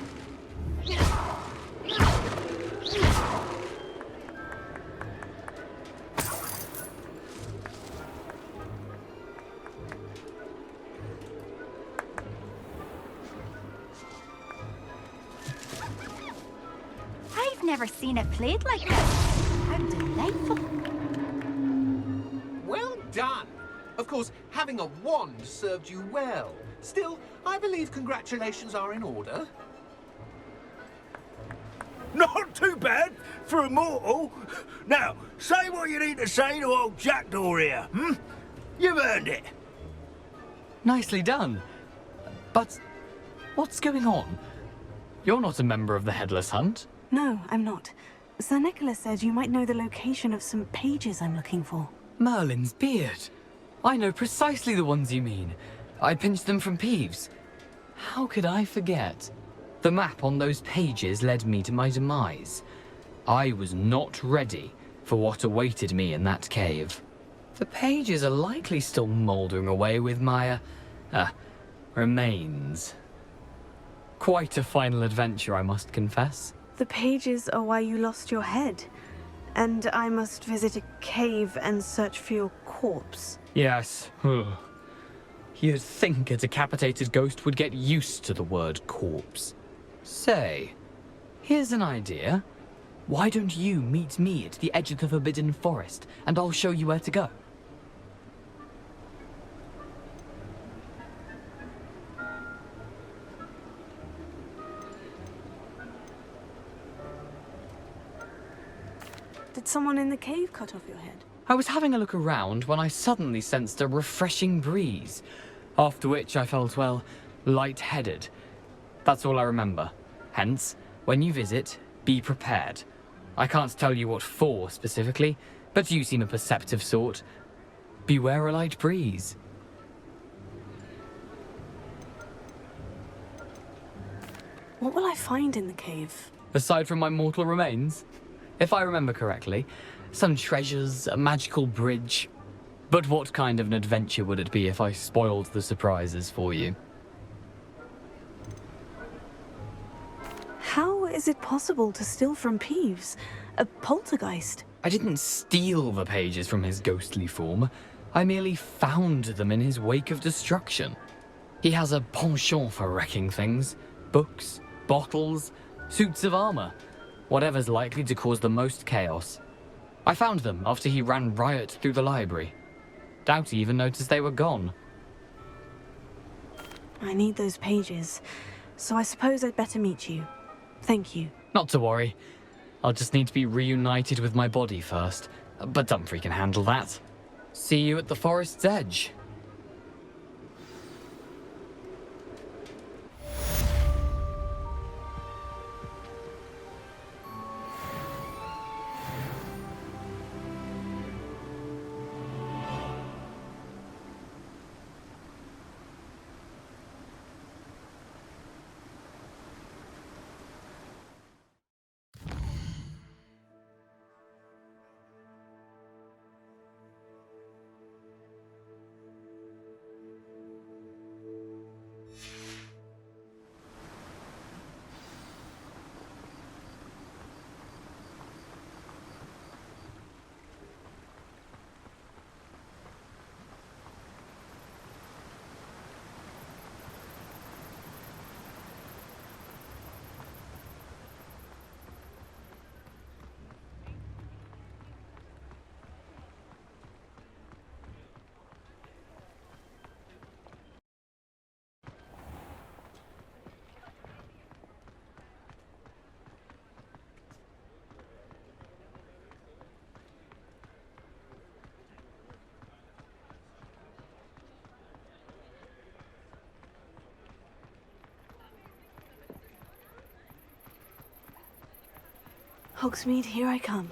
I've never seen it played like this. How delightful. Well done. Of course, having a wand served you well. Still, I believe congratulations are in order. Not too bad for a mortal. Now, say what you need to say to old Jackdaw here, hmm? You've earned it. Nicely done. But what's going on? You're not a member of the Headless Hunt. No, I'm not. Sir Nicholas said you might know the location of some pages I'm looking for. Merlin's beard. I know precisely the ones you mean. I pinched them from Peeves. How could I forget? The map on those pages led me to my demise. I was not ready for what awaited me in that cave. The pages are likely still mouldering away with my, remains. Quite a final adventure, I must confess. The pages are why you lost your head. And I must visit a cave and search for your corpse. Yes. You'd think a decapitated ghost would get used to the word corpse. Say, here's an idea. Why don't you meet me at the edge of the Forbidden Forest, and I'll show you where to go? Did someone in the cave cut off your head? I was having a look around when I suddenly sensed a refreshing breeze, after which I felt, well, lightheaded. That's all I remember. Hence, when you visit, be prepared. I can't tell you what for specifically, but you seem a perceptive sort. Beware a light breeze. What will I find in the cave? Aside from my mortal remains? If I remember correctly, some treasures, a magical bridge. But what kind of an adventure would it be if I spoiled the surprises for you? How is it possible to steal from Peeves? A poltergeist? I didn't steal the pages from his ghostly form. I merely found them in his wake of destruction. He has a penchant for wrecking things. Books, bottles, suits of armor. Whatever's likely to cause the most chaos. I found them after he ran riot through the library. Doubt he even noticed they were gone. I need those pages, so I suppose I'd better meet you. Thank you. Not to worry. I'll just need to be reunited with my body first. But Dumfries can handle that. See you at the forest's edge. Hogsmeade, here I come.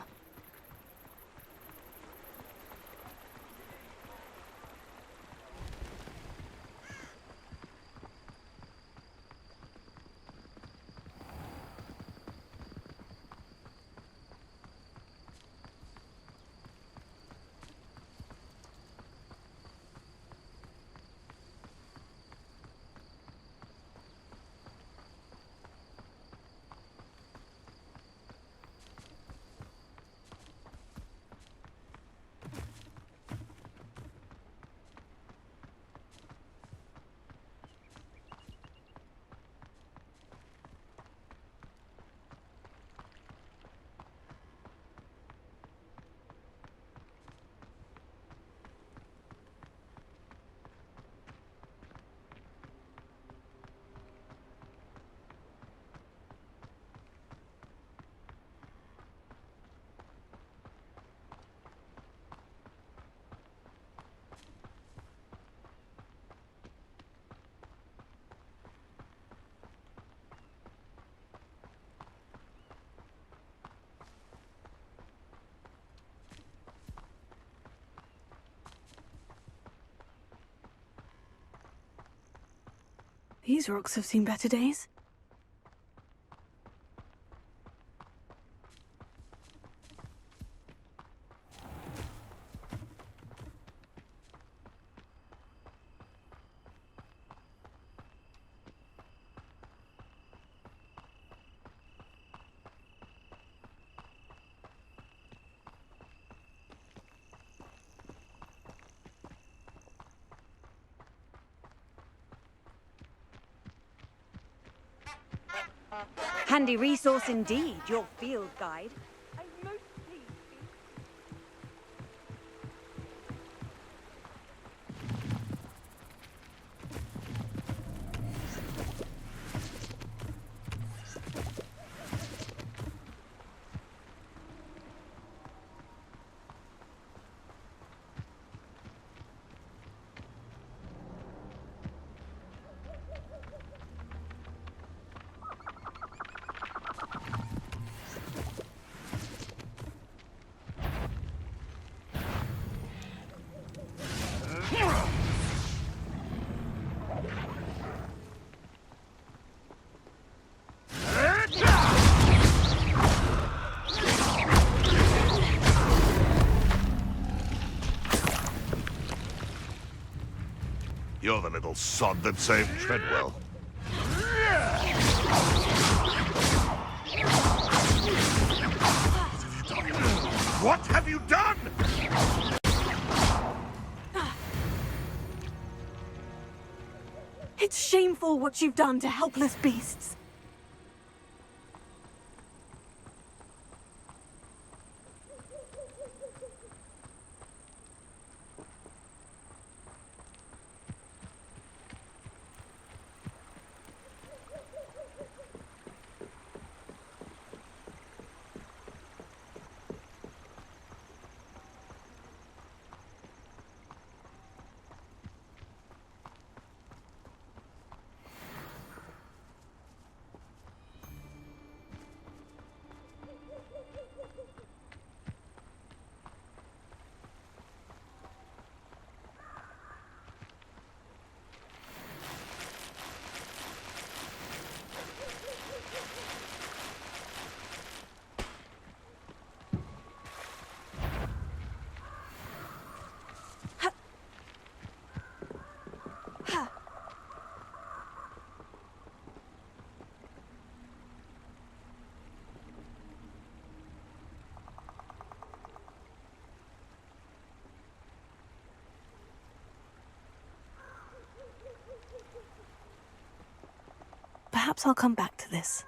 These rocks have seen better days. Handy resource indeed, your field guide. You're the little sod that saved Treadwell. What have you done? It's shameful what you've done to helpless beasts. Perhaps I'll come back to this.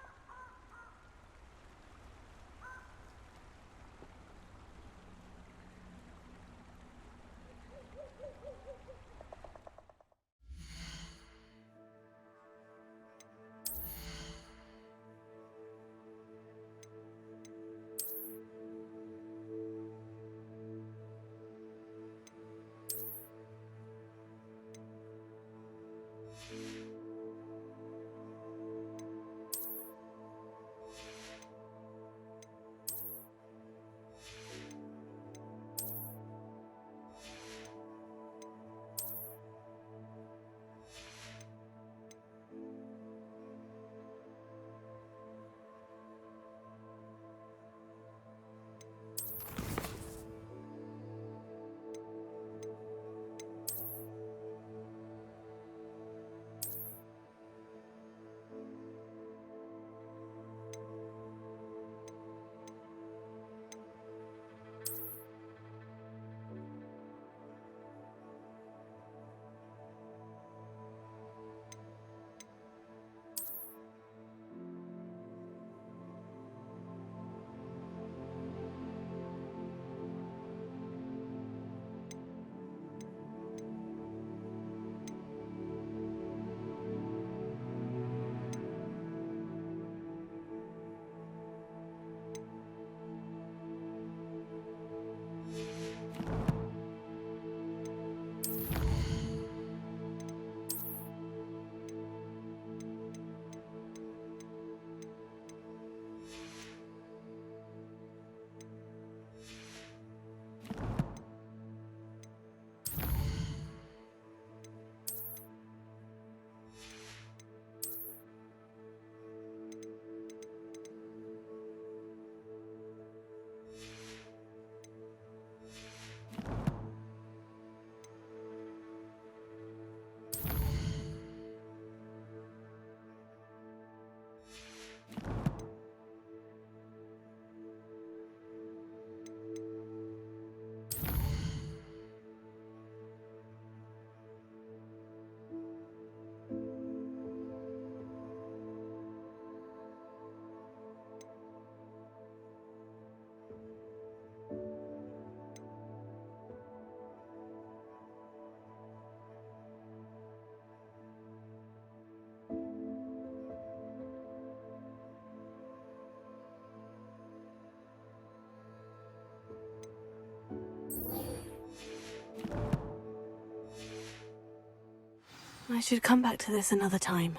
I should come back to this another time.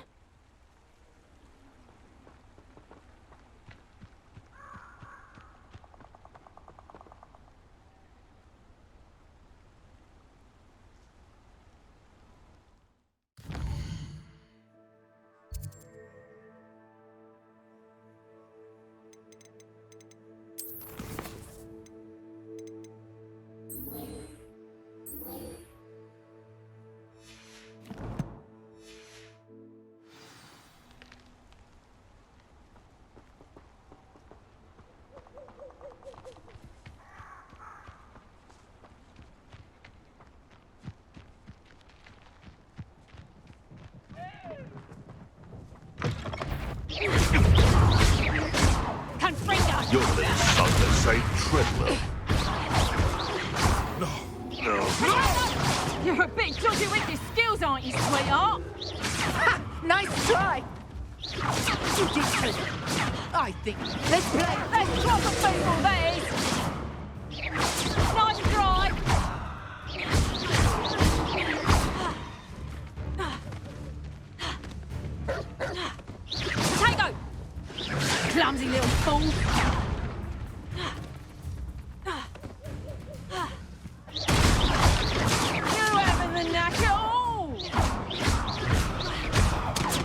say triple. No, no, no! You're a bit dodgy with your skills, aren't you, sweetheart? Nice try. You did good. I think. Let's play. Let's drop the people, these. Nice try. Potato. Clumsy little fool. You haven't the knack at all.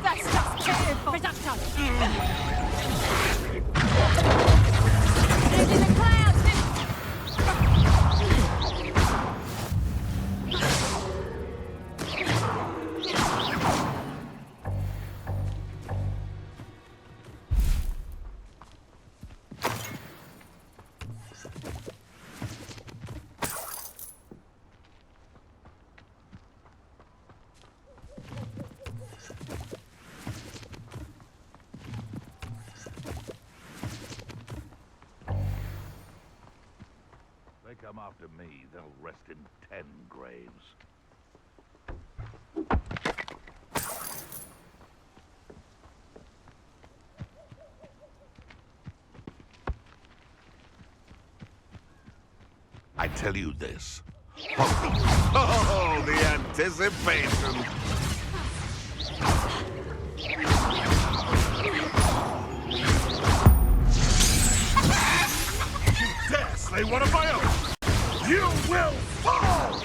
That's just terrible. Production. Lives in the clouds. They come after me, they'll rest in 10 graves. I tell you this. Oh, the anticipation! You dare slay one of my own! You will fall!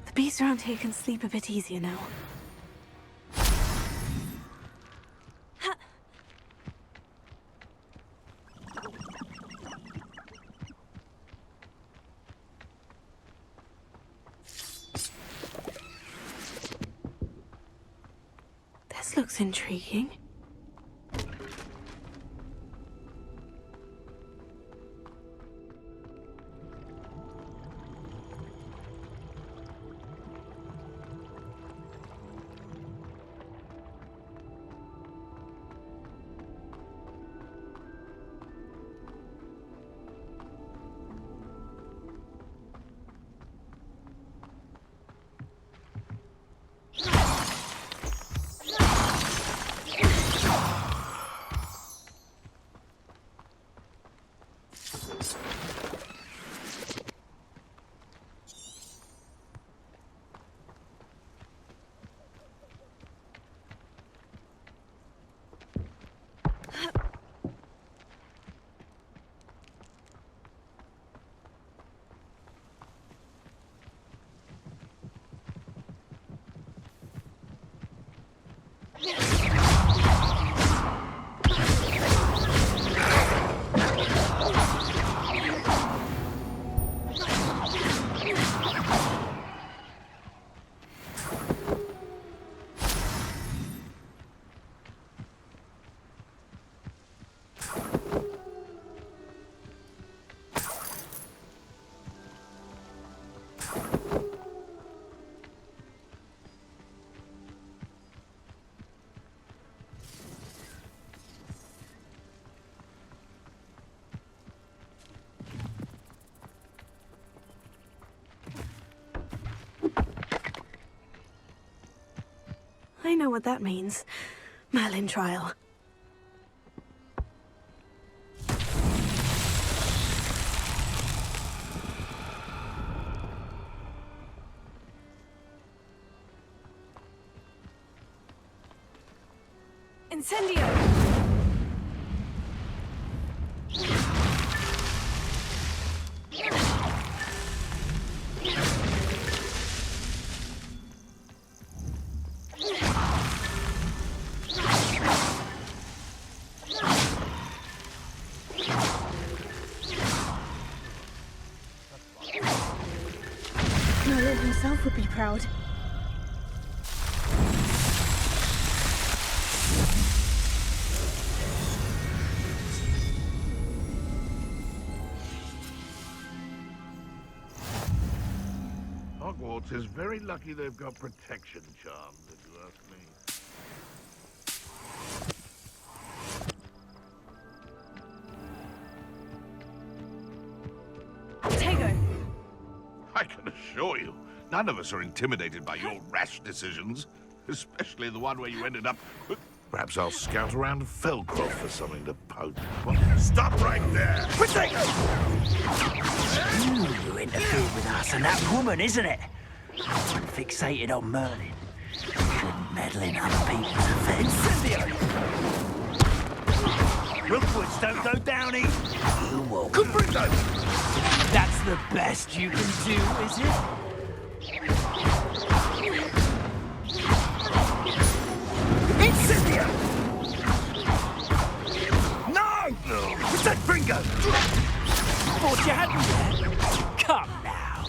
The beast around here can sleep a bit easier now. This looks intriguing. I know what that means. Merlin trial. Incendio! Merlin himself would be proud. Hogwarts is very lucky they've got protection charms, if you ask me. assure you. None of us are intimidated by your rash decisions, especially the one where you ended up... Perhaps I'll scout around Felcroft for something to poke. Stop right there! You interfered with us and that woman, isn't it? I'm fixated on Merlin. Shouldn't meddle in other people's affairs. Incendio! Rookwoods don't go down easy. You will. Comprendo! That's the best you can do, is it? Incendio! No! Protect Bringo! Thought you had me there. Come now.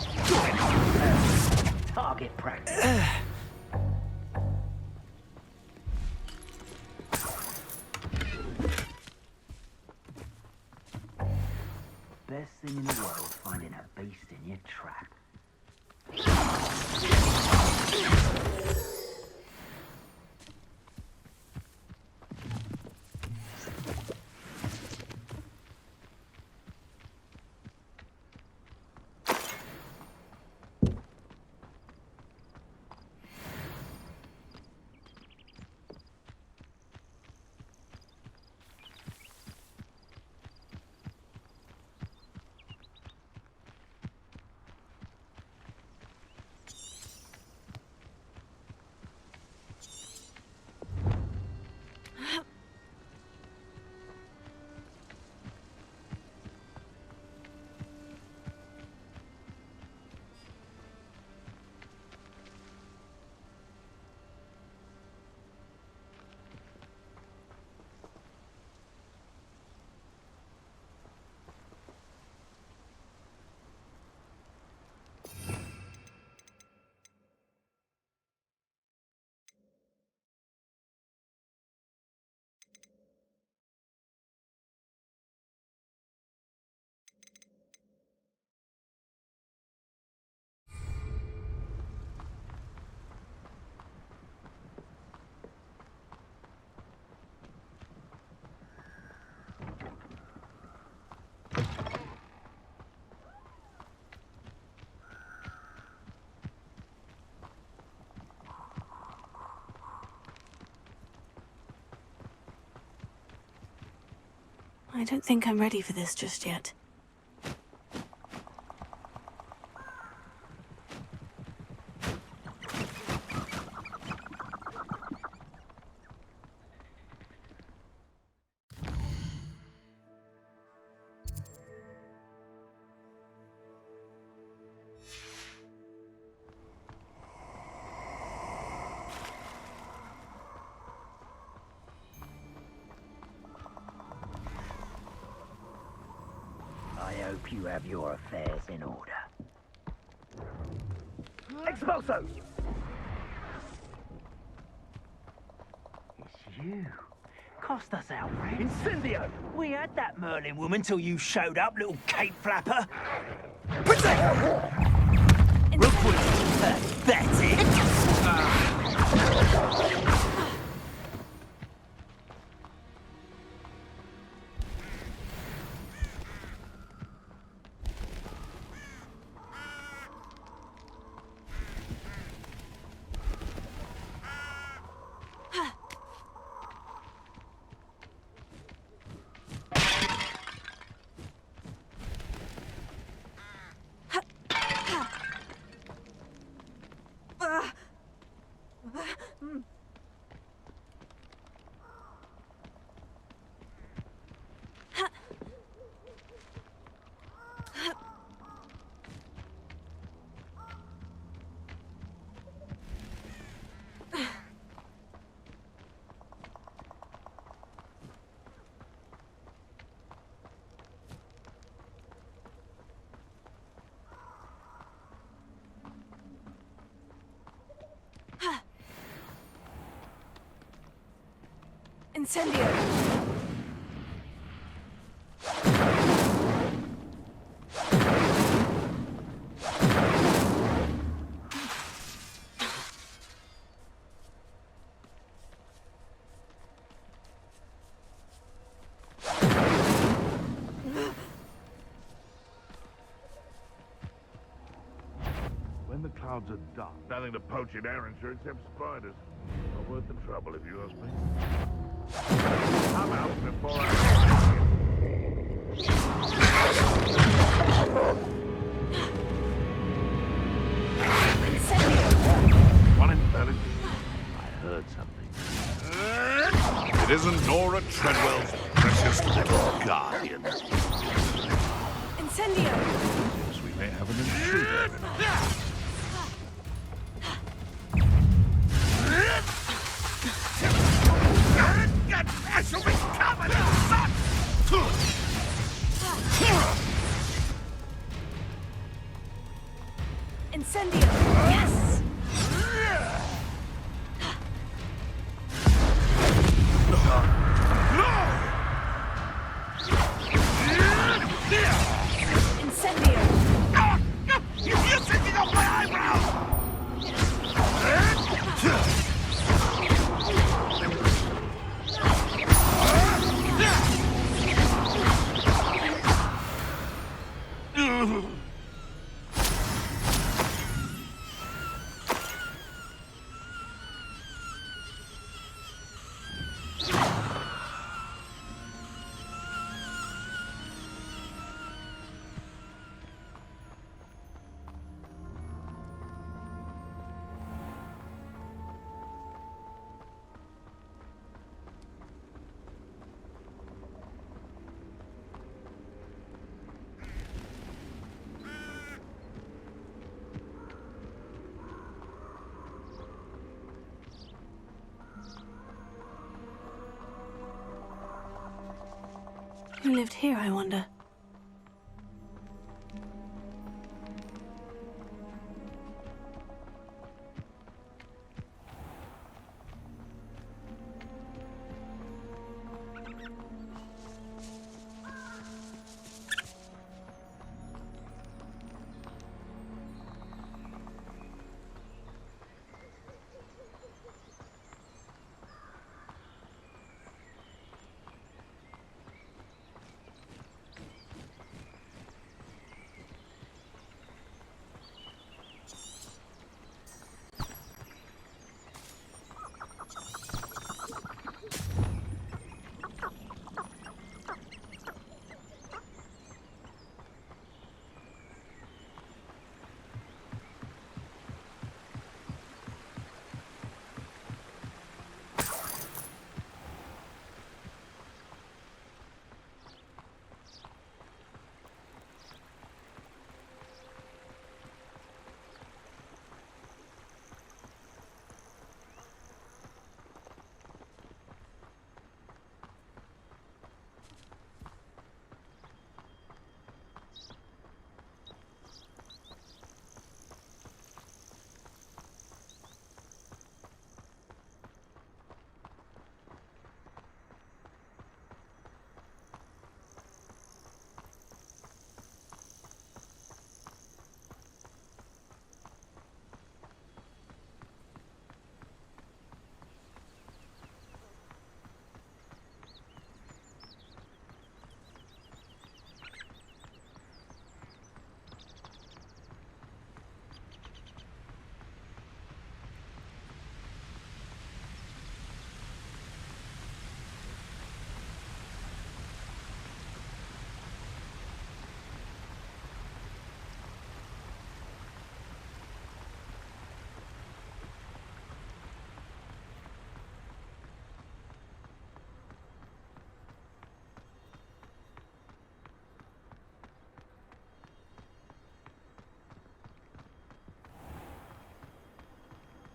Target practice. Best thing in the world, finding a beast in your trap. I don't think I'm ready for this just yet. I hope you have your affairs in order. Expulso! It's you. Cost us our rent. Incendio! We had that Merlin woman till you showed up, little cape flapper. Protect! Rookwood! That's it! Incendio! clouds of dust. Nothing to poach in Erranshire except spiders. Not worth the trouble, if you ask me. I'm out before I... One in I heard something. It isn't Nora Treadwell's precious little guardian. Incendio! Yes, we may have an intruder. I shall be covered in blood! Incendio! Yes! Incendio! You're taking off my eyebrows! Who lived here, I wonder?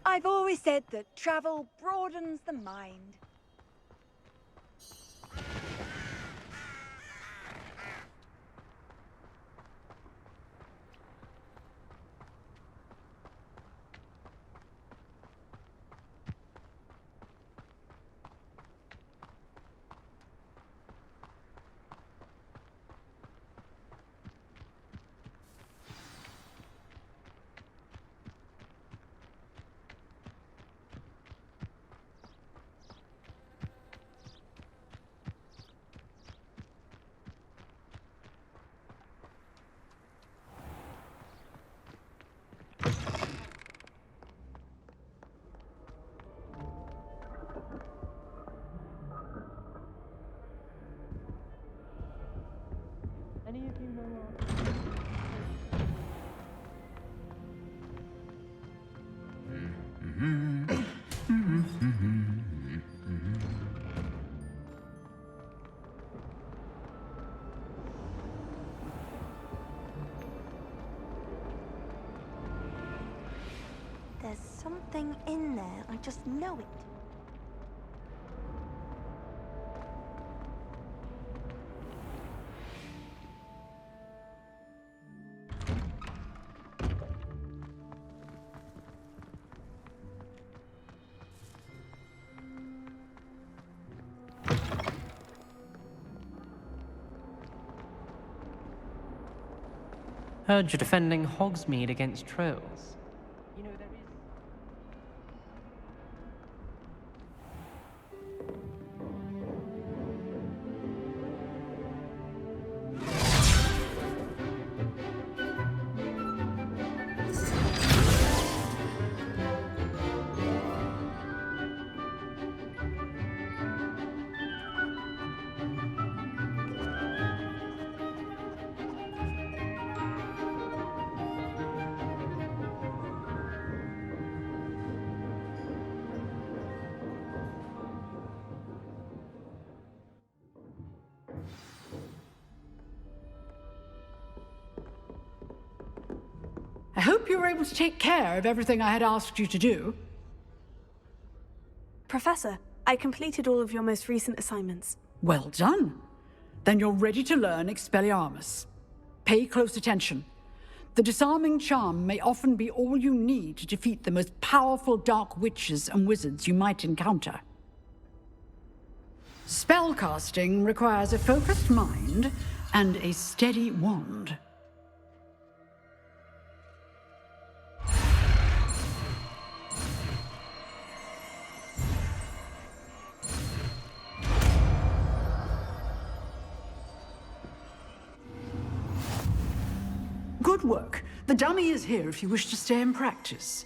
I've always said that travel broadens the mind. something in there. I just know it. Heard you're defending Hogsmeade against trolls. You know, there is... I hope you were able to take care of everything I had asked you to do. Professor, I completed all of your most recent assignments. Well done. Then you're ready to learn Expelliarmus. Pay close attention. The disarming charm may often be all you need to defeat the most powerful dark witches and wizards you might encounter. Spellcasting requires a focused mind and a steady wand. Good work. The dummy is here if you wish to stay and practice.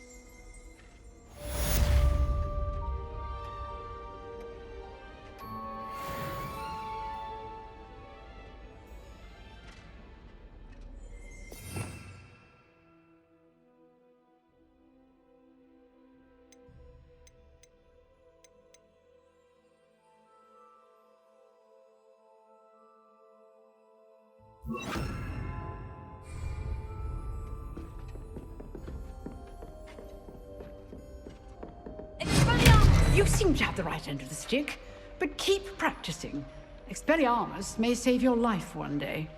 You seem to have the right end of the stick, but keep practicing. Expelliarmus may save your life one day.